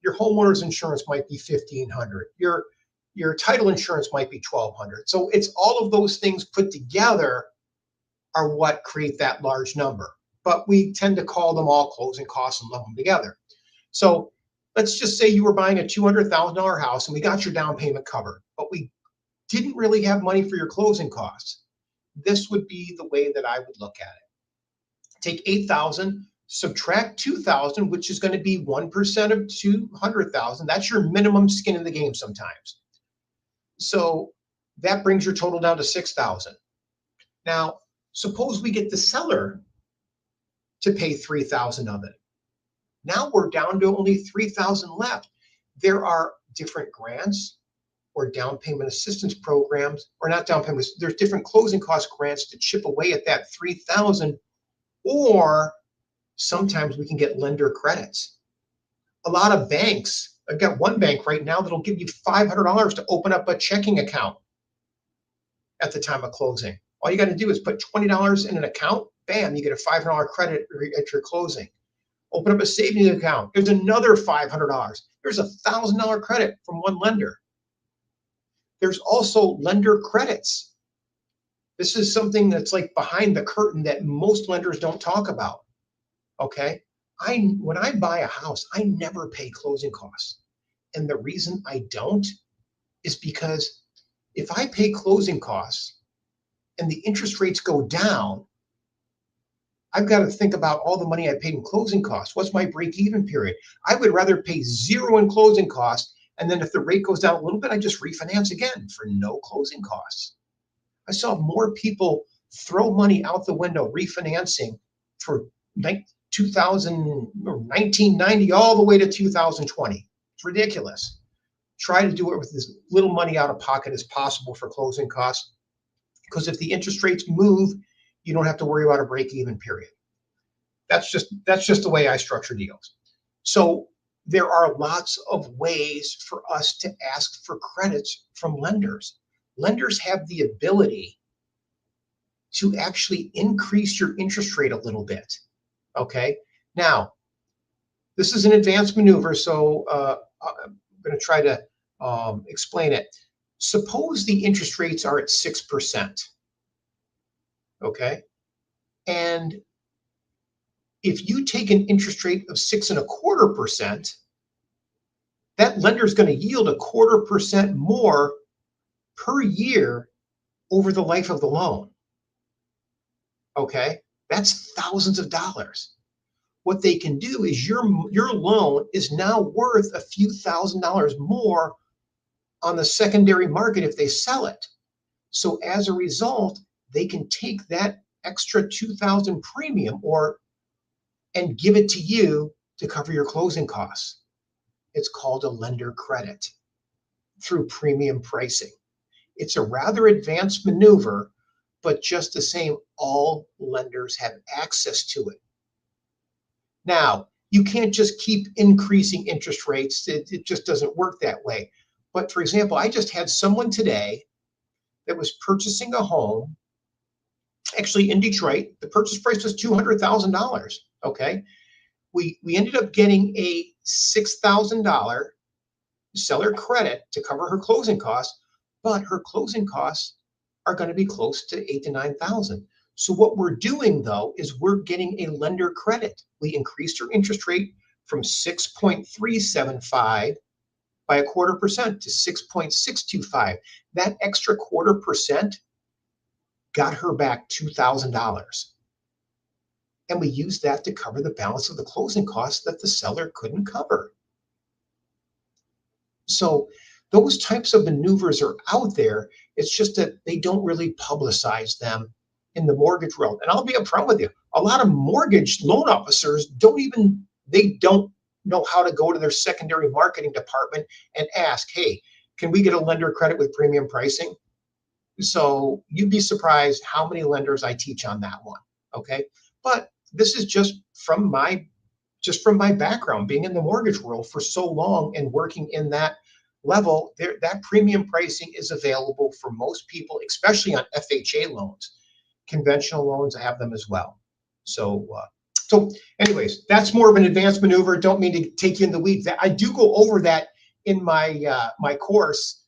Your homeowner's insurance might be 1,500. Your title insurance might be 1,200. So it's all of those things put together are what create that large number. But we tend to call them all closing costs and lump them together. So let's just say you were buying a $200,000 house and we got your down payment covered, but we didn't really have money for your closing costs. This would be the way that I would look at it. Take 8,000, subtract 2,000, which is going to be 1% of 200,000. That's your minimum skin in the game sometimes. So that brings your total down to 6,000. Now, suppose we get the seller to pay 3,000 of it. Now we're down to only 3,000 left. There are different grants or down payment assistance programs, or not down payments. There's different closing cost grants to chip away at that 3,000, or sometimes we can get lender credits. A lot of banks, I've got one bank right now that'll give you $500 to open up a checking account at the time of closing. All you got to do is put $20 in an account, bam, you get a $500 credit at your closing. Open up a savings account, there's another $500. There's a $1,000 credit from one lender. There's also lender credits. This is something that's like behind the curtain that most lenders don't talk about. Okay, when I buy a house, I never pay closing costs. And the reason I don't is because if I pay closing costs and the interest rates go down, I've got to think about all the money I paid in closing costs. What's my break-even period? I would rather pay zero in closing costs, and then if the rate goes down a little bit, I just refinance again for no closing costs. I saw more people throw money out the window refinancing for 1990 all the way to 2020. It's ridiculous. Try to do it with as little money out of pocket as possible for closing costs, because if the interest rates move, you don't have to worry about a break-even period. That's just the way I structure deals. So there are lots of ways for us to ask for credits from lenders. Lenders have the ability to actually increase your interest rate a little bit. Okay. Now, this is an advanced maneuver, so I'm going to try to explain it. Suppose the interest rates are at 6%. Okay. And if you take an interest rate of 6.25%, that lender is going to yield 0.25% more per year over the life of the loan. Okay, that's thousands of dollars. What they can do is your loan is now worth a few $1,000s more on the secondary market if they sell it. So as a result, they can take that extra 2,000 premium and give it to you to cover your closing costs. It's called a lender credit through premium pricing. It's a rather advanced maneuver, but just the same, all lenders have access to it. Now, you can't just keep increasing interest rates. It just doesn't work that way. But for example, I just had someone today that was purchasing a home, actually in Detroit. The purchase price was $200,000. Okay. We ended up getting a $6,000 seller credit to cover her closing costs, but her closing costs are going to be close to $8,000 to $9,000. So what we're doing though is we're getting a lender credit. We increased her interest rate from 6.375 by 0.25% to 6.625. That extra 0.25% got her back $2,000. And we used that to cover the balance of the closing costs that the seller couldn't cover. So those types of maneuvers are out there. It's just that they don't really publicize them in the mortgage world. And I'll be upfront with you. A lot of mortgage loan officers don't know how to go to their secondary marketing department and ask, hey, can we get a lender credit with premium pricing? So you'd be surprised how many lenders I teach on that one. Okay. But this is just from my background, being in the mortgage world for so long and working in that level, that premium pricing is available for most people, especially on FHA loans. Conventional loans, I have them as well. So anyways, that's more of an advanced maneuver. Don't mean to take you in the weeds. I do go over that in my my course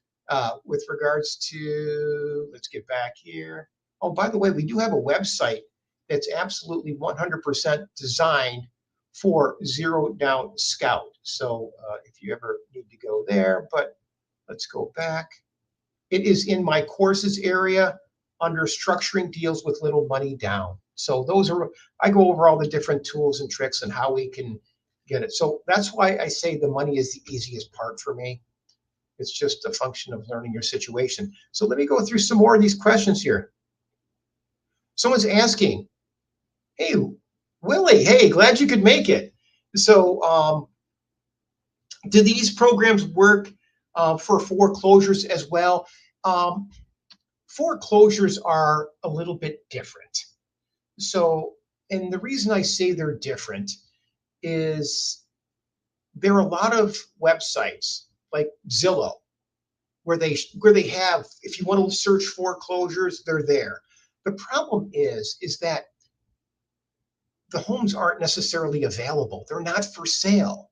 with regards to, let's get back here. Oh, by the way, we do have a website that's absolutely 100% designed for Zero Down Scout. So if you ever need to go there, but let's go back. It is in my courses area under structuring deals with little money down. So I go over all the different tools and tricks and how we can get it. So that's why I say the money is the easiest part for me. It's just a function of learning your situation. So let me go through some more of these questions here. Someone's asking, hey, Willie, hey, glad you could make it. So do these programs work for foreclosures as well? Foreclosures are a little bit different. So, and the reason I say they're different is there are a lot of websites like Zillow where they have, if you want to search foreclosures, they're there. The problem is that the homes aren't necessarily available. They're not for sale.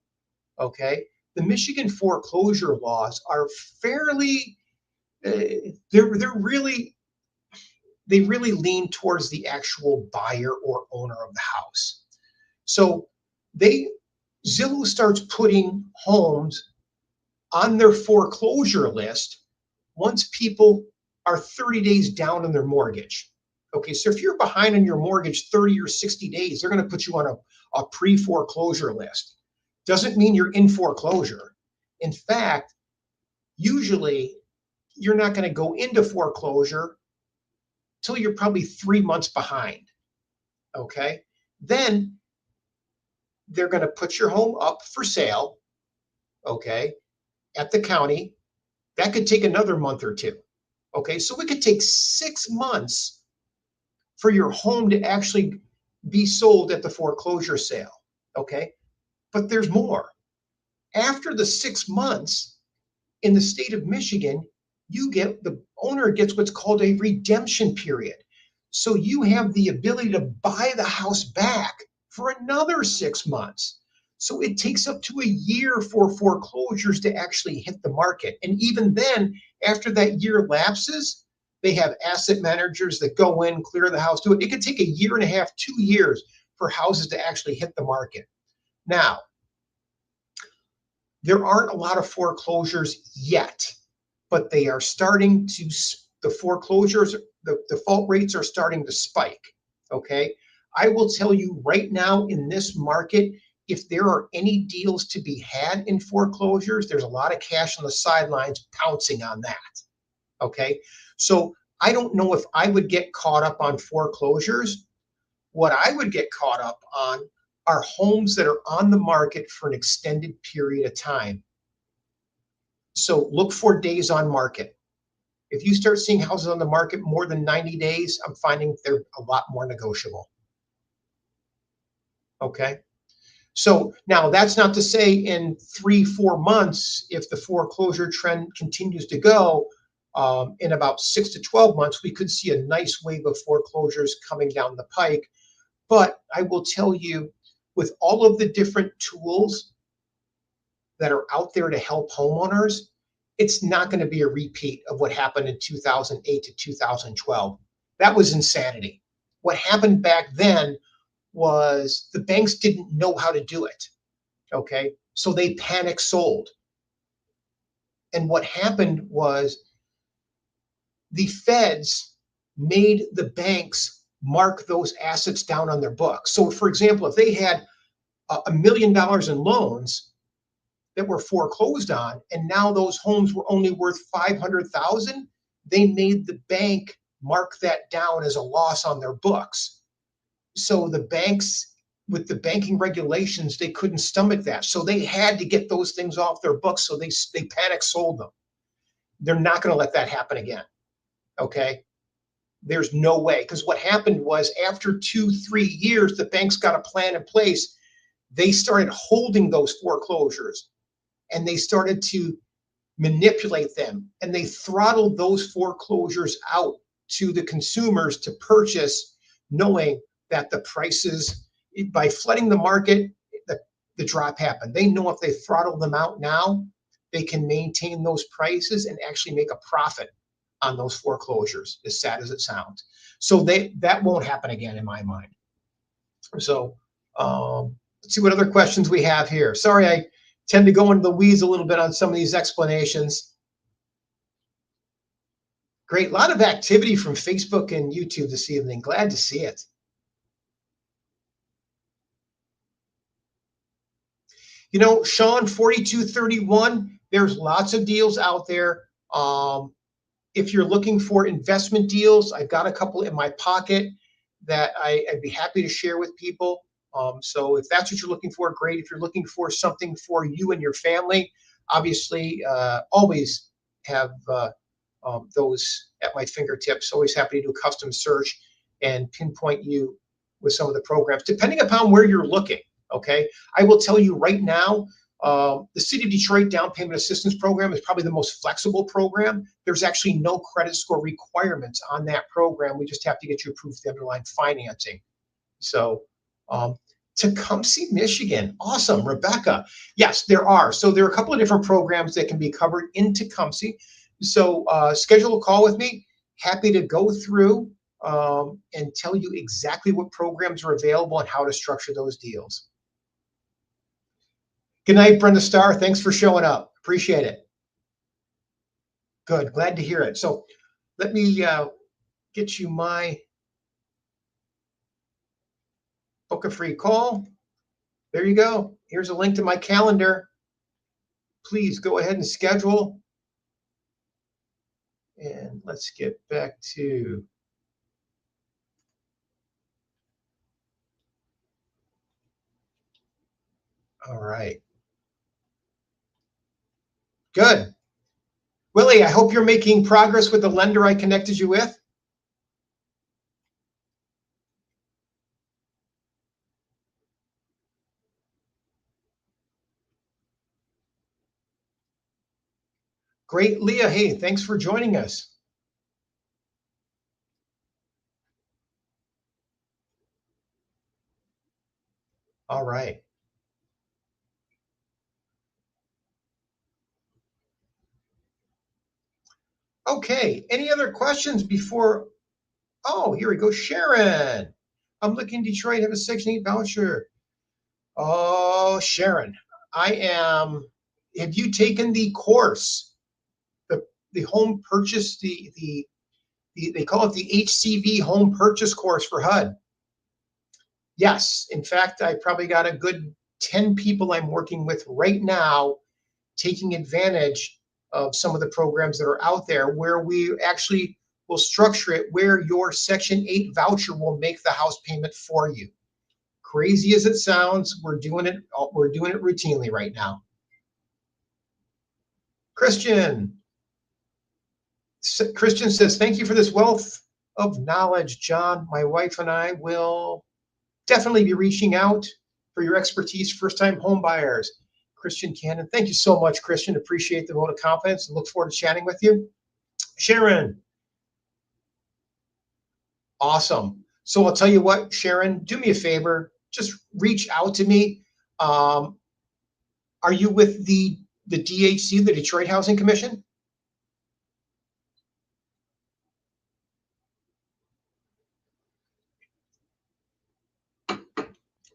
Okay. The Michigan foreclosure laws are fairly, they really lean towards the actual buyer or owner of the house. So Zillow starts putting homes on their foreclosure list once people are 30 days down on their mortgage. Okay, so if you're behind on your mortgage 30 or 60 days, they're going to put you on a pre-foreclosure list. Doesn't mean you're in foreclosure. In fact, usually you're not going to go into foreclosure till you're probably 3 months behind. Okay, then they're going to put your home up for sale, okay, at the county. That could take another month or two. Okay, so it could take 6 months for your home to actually be sold at the foreclosure sale. Okay, but there's more. After the 6 months in the state of Michigan, the owner gets what's called a redemption period. So you have the ability to buy the house back for another 6 months. So it takes up to a year for foreclosures to actually hit the market. And even then, after that year lapses, they have asset managers that go in, clear the house, do it. It could take a year and a half, 2 years for houses to actually hit the market. Now, there aren't a lot of foreclosures yet, but they are starting to, the foreclosures, the default rates are starting to spike. Okay. I will tell you right now in this market, if there are any deals to be had in foreclosures, there's a lot of cash on the sidelines pouncing on that. Okay. So I don't know if I would get caught up on foreclosures. What I would get caught up on are homes that are on the market for an extended period of time. So look for days on market. If you start seeing houses on the market more than 90 days, I'm finding they're a lot more negotiable. Okay. So now that's not to say in 3-4 months, if the foreclosure trend continues to go, in about 6 to 12 months, we could see a nice wave of foreclosures coming down the pike. But I will tell you, with all of the different tools that are out there to help homeowners, it's not going to be a repeat of what happened in 2008 to 2012. That was insanity. What happened back then was the banks didn't know how to do it. Okay. So they panic sold. And what happened was the feds made the banks mark those assets down on their books. So, for example, if they had $1 million in loans that were foreclosed on, and now those homes were only worth 500,000, they made the bank mark that down as a loss on their books. So the banks, with the banking regulations, they couldn't stomach that. So they had to get those things off their books. So they panic sold them. They're not going to let that happen again. Okay. There's no way. Because what happened was after 2-3 years, the banks got a plan in place. They started holding those foreclosures and they started to manipulate them, and they throttled those foreclosures out to the consumers to purchase, knowing that the prices, by flooding the market, the drop happened. They know if they throttle them out now, they can maintain those prices and actually make a profit on those foreclosures, as sad as it sounds. So that won't happen again in my mind. So let's see what other questions we have here. Sorry, I tend to go into the weeds a little bit on some of these explanations. Great, a lot of activity from Facebook and YouTube this evening. Glad to see it. You know, Sean, 4231, there's lots of deals out there. If you're looking for investment deals, I've got a couple in my pocket that I'd be happy to share with people. So if that's what you're looking for, great. If you're looking for something for you and your family, obviously, always have those at my fingertips. Always happy to do a custom search and pinpoint you with some of the programs, depending upon where you're looking. Okay. I will tell you right now, the City of Detroit Down Payment Assistance Program is probably the most flexible program. There's actually no credit score requirements on that program. We just have to get you approved for the underlying financing. So, Tecumseh, Michigan. Awesome. Rebecca. Yes, there are. So there are a couple of different programs that can be covered in Tecumseh. So schedule a call with me. Happy to go through and tell you exactly what programs are available and how to structure those deals. Good night, Brenda Starr. Thanks for showing up. Appreciate it. Good. Glad to hear it. So let me get you my book a free call. There you go. Here's a link to my calendar. Please go ahead and schedule. And let's get back to all right. Good. Willie, I hope you're making progress with the lender I connected you with. Great, Leah. Hey, thanks for joining us. All right. Okay. Any other questions before? Oh, here we go. Sharon. I'm looking Detroit, have a Section 8 voucher. Oh, Sharon, I am. Have you taken the course, the home purchase, they call it the HCV home purchase course for HUD? Yes. In fact, I probably got a good 10 people I'm working with right now taking advantage of some of the programs that are out there where we actually will structure it where your Section 8 voucher will make the house payment for you. Crazy as it sounds, we're doing it routinely right now. Christian. Christian says, thank you for this wealth of knowledge, John. My wife and I will definitely be reaching out for your expertise, first-time home buyers. Christian Cannon, thank you so much, Christian. Appreciate the vote of confidence and look forward to chatting with you. Sharon, awesome. So I'll tell you what, Sharon, do me a favor, just reach out to me. Are you with the DHC, the Detroit Housing Commission?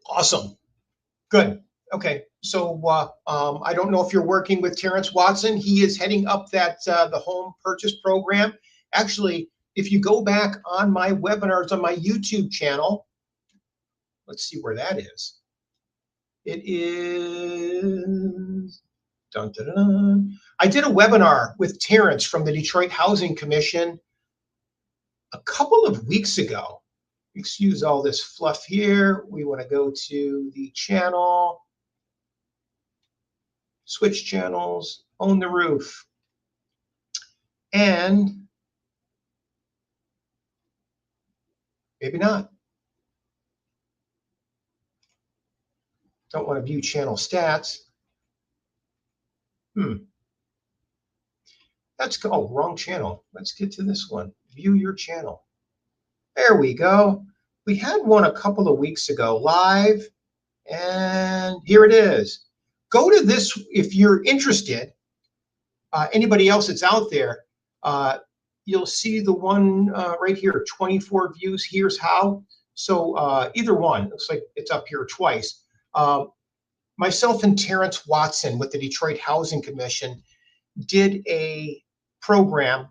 Awesome. Good. Okay. So I don't know if you're working with Terrence Watson. He is heading up that the home purchase program. Actually, if you go back on my webinars on my YouTube channel, let's see where that is. It is. Dun, dun, dun. I did a webinar with Terrence from the Detroit Housing Commission a couple of weeks ago. Excuse all this fluff here. We want to go to the channel. Switch channels, own the roof. And maybe not. Don't want to view channel stats. That's, oh, wrong channel. Let's get to this one. View your channel. There we go. We had one a couple of weeks ago live, and here it is. Go to this if you're interested. Anybody else that's out there, you'll see the one right here, 24 views. Here's how. So either one, looks like it's up here twice. Myself and Terrence Watson with the Detroit Housing Commission did a program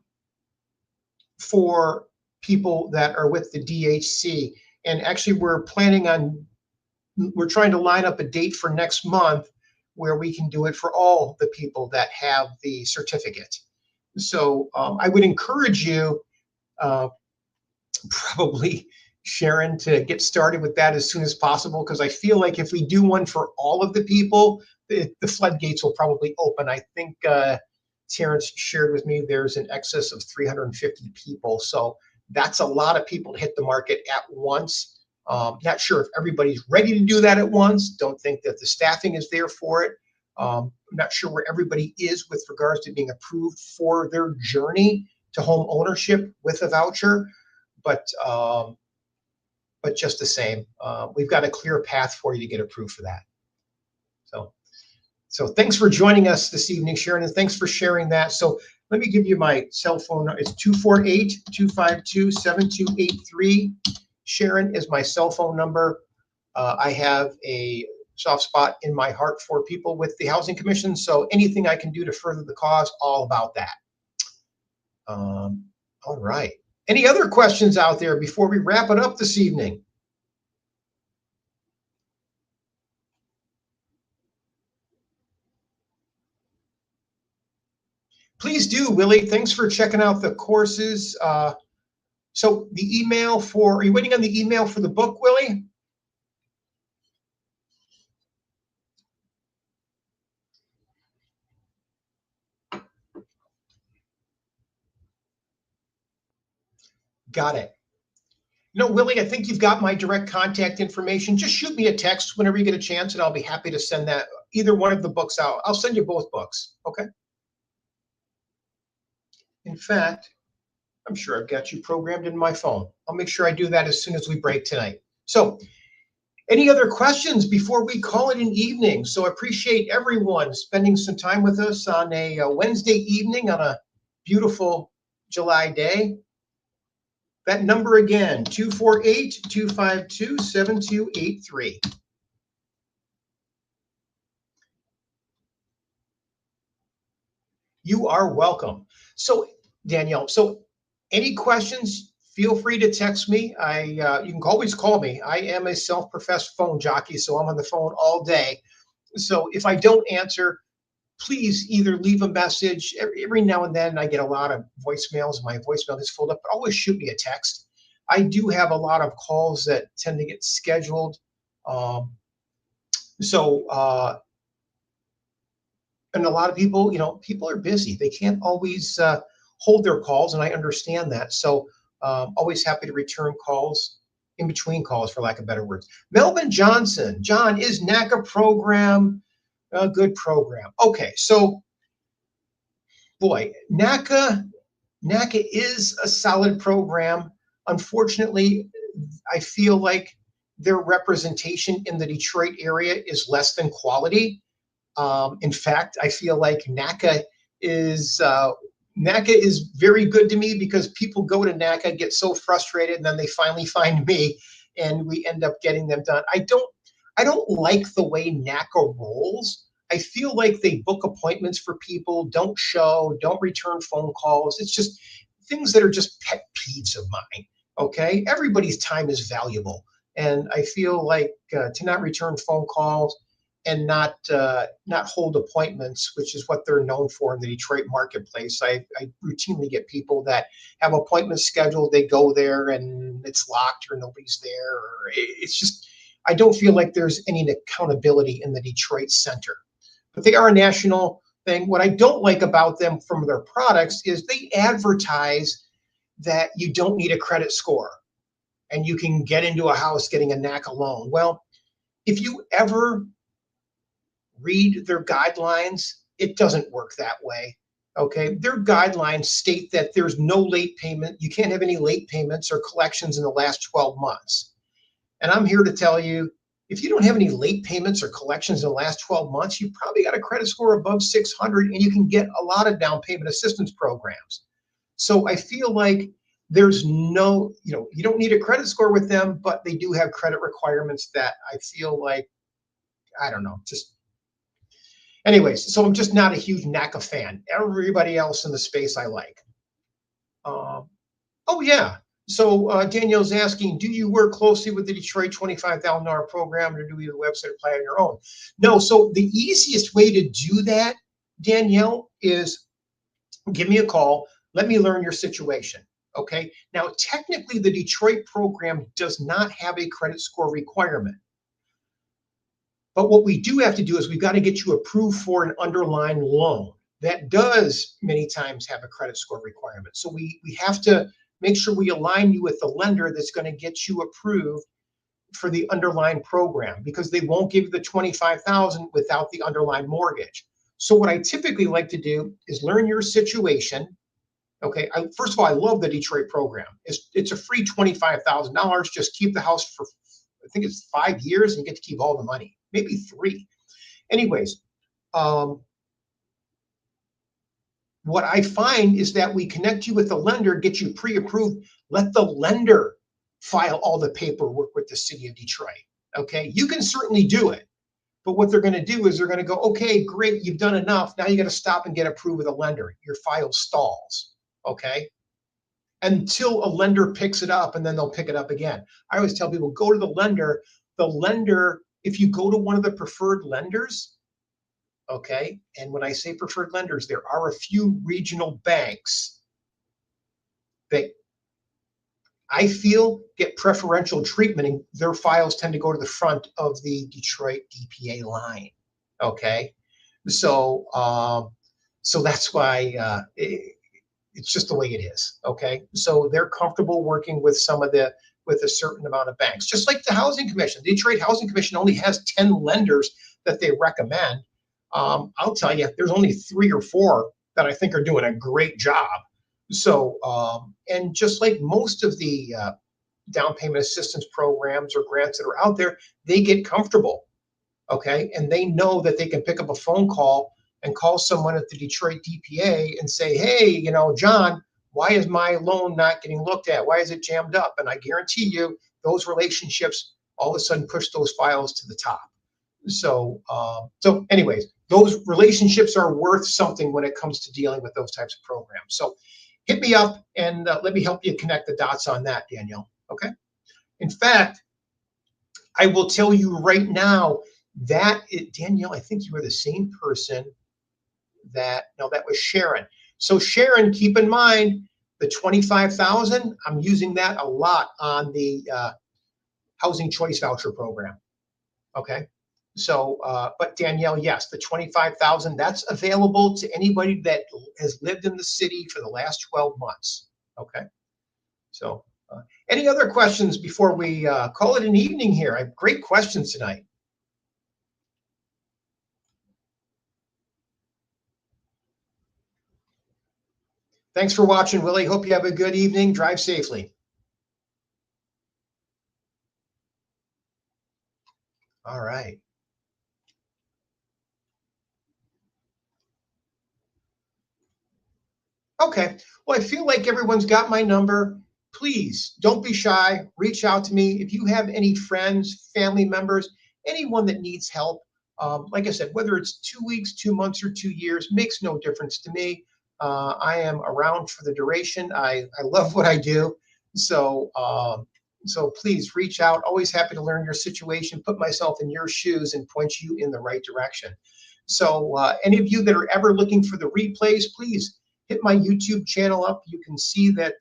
for people that are with the DHC. And actually we're trying to line up a date for next month where we can do it for all the people that have the certificate. So I would encourage you, probably Sharon, to get started with that as soon as possible, because I feel like if we do one for all of the people, the floodgates will probably open. I think Terrence shared with me there's an excess of 350 people. So that's a lot of people to hit the market at once. Not sure if everybody's ready to do that at once. Don't think that the staffing is there for it. I'm not sure where everybody is with regards to being approved for their journey to home ownership with a voucher. But just the same, we've got a clear path for you to get approved for that. So thanks for joining us this evening, Sharon, and thanks for sharing that. So let me give you my cell phone. It's 248-252-7283. Sharon is my cell phone number. I have a soft spot in my heart for people with the Housing Commission. So anything I can do to further the cause, all about that. All right. Any other questions out there before we wrap it up this evening? Please do, Willie. Thanks for checking out the courses. So the email are you waiting on the email for the book, Willie? Got it. No, Willie, I think you've got my direct contact information. Just shoot me a text whenever you get a chance, and I'll be happy to send that either one of the books out. I'll send you both books. Okay. In fact, I'm sure I've got you programmed in my phone. I'll make sure I do that as soon as we break tonight. So Any other questions before we call it an evening? So I appreciate everyone spending some time with us on a Wednesday evening on a beautiful July day. That number again, 248-252-7283. You are welcome. So Danielle, so any questions, feel free to text me. You can always call me. I am a self-professed phone jockey, so I'm on the phone all day. So if I don't answer, please either leave a message. Every now and then I get a lot of voicemails. My voicemail is filled up, but always shoot me a text. I do have a lot of calls that tend to get scheduled. Um, so and a lot of people, people are busy. They can't always hold their calls, and I understand that. So always happy to return calls in between calls, for lack of better words. Melvin Johnson, John, is NACA program a good program? Okay, so boy, NACA is a solid program. Unfortunately, I feel like their representation in the Detroit area is less than quality. In fact, I feel like NACA is very good to me because people go to NACA, get so frustrated, and then they finally find me, and we end up getting them done. I don't like the way NACA rolls. I feel like they book appointments for people, don't show, don't return phone calls. It's just things that are just pet peeves of mine. Okay, everybody's time is valuable, and I feel like to not return phone calls and not hold appointments, which is what they're known for in the Detroit marketplace. I routinely get people that have appointments scheduled. They go there and it's locked or nobody's there. Or it's just, I don't feel like there's any accountability in the Detroit center. But they are a national thing. What I don't like about them from their products is they advertise that you don't need a credit score and you can get into a house getting a NACA loan. Well, if you ever read their guidelines, it doesn't work that way. Okay, their guidelines state that there's no late payment. You can't have any late payments or collections in the last 12 months. And I'm here to tell you, if you don't have any late payments or collections in the last 12 months, you probably got a credit score above 600, and you can get a lot of down payment assistance programs. So I feel like there's no, you don't need a credit score with them, but they do have credit requirements that I feel like, I don't know, just anyways, so I'm just not a huge NACA fan. Everybody else in the space I like. Oh, yeah. So Danielle's asking, do you work closely with the Detroit $25,000 program, or do you have the website apply on your own? No, so the easiest way to do that, Danielle, is give me a call. Let me learn your situation. Okay. Now, technically, the Detroit program does not have a credit score requirement. But what we do have to do is we've got to get you approved for an underlying loan. That does many times have a credit score requirement. So we have to make sure we align you with the lender that's going to get you approved for the underlying program, because they won't give you the $25,000 without the underlying mortgage. So what I typically like to do is learn your situation. Okay, first of all, I love the Detroit program. It's a free $25,000. Just keep the house for, I think it's 5 years, and you get to keep all the money, maybe 3. Anyways, what I find is that we connect you with the lender, get you pre-approved, let the lender file all the paperwork with the city of Detroit. Okay, you can certainly do it, but what they're going to do is they're going to go, okay, great, you've done enough. Now you got to stop and get approved with a lender. Your file stalls. Okay, until a lender picks it up, and then they'll pick it up again. I always tell people, go to the lender. The lender, if you go to one of the preferred lenders, okay, and when I say preferred lenders, there are a few regional banks that I feel get preferential treatment, and their files tend to go to the front of the Detroit DPA line. Okay, so so that's why it's just the way it is. Okay, so they're comfortable working with with a certain amount of banks, just like the Housing Commission. The Detroit Housing Commission only has 10 lenders that they recommend. I'll tell you, there's only 3 or 4 that I think are doing a great job. So, and just like most of the down payment assistance programs or grants that are out there, they get comfortable, okay? And they know that they can pick up a phone call and call someone at the Detroit DPA and say, hey, you know, John, why is my loan not getting looked at? Why is it jammed up? And I guarantee you those relationships all of a sudden push those files to the top. So anyways, those relationships are worth something when it comes to dealing with those types of programs. So hit me up and let me help you connect the dots on that, Danielle. Okay. In fact, I will tell you right now that Danielle, I think you were the same person that was Sharon. So Sharon, keep in mind the 25,000. I'm using that a lot on the housing choice voucher program. Okay. So, but Danielle, yes, the 25,000, that's available to anybody that has lived in the city for the last 12 months. Okay. So, any other questions before we call it an evening here? I have great questions tonight. Thanks for watching, Willie. Hope you have a good evening. Drive safely. All right. Okay. Well, I feel like everyone's got my number. Please don't be shy. Reach out to me. If you have any friends, family members, anyone that needs help, like I said, whether it's 2 weeks, 2 months, or 2 years, makes no difference to me. I am around for the duration. I love what I do. So, so please reach out. Always happy to learn your situation, put myself in your shoes, and point you in the right direction. So, any of you that are ever looking for the replays, please hit my YouTube channel up. You can see that,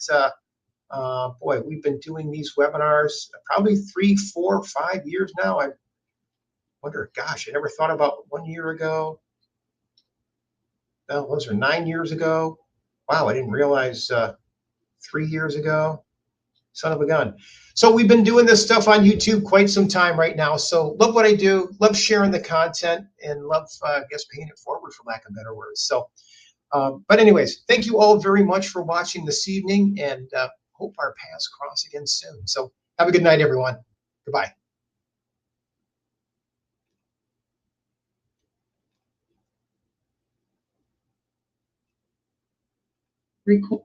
boy, we've been doing these webinars probably 3, 4, 5 years now. I wonder, gosh, I never thought about 1 year ago. No, those are 9 years ago. Wow, I didn't realize 3 years ago. Son of a gun. So we've been doing this stuff on YouTube quite some time right now. So love what I do, love sharing the content, and love, I guess, paying it forward, for lack of better words. So, but anyways, thank you all very much for watching this evening, and hope our paths cross again soon. So have a good night, everyone. Goodbye. Record.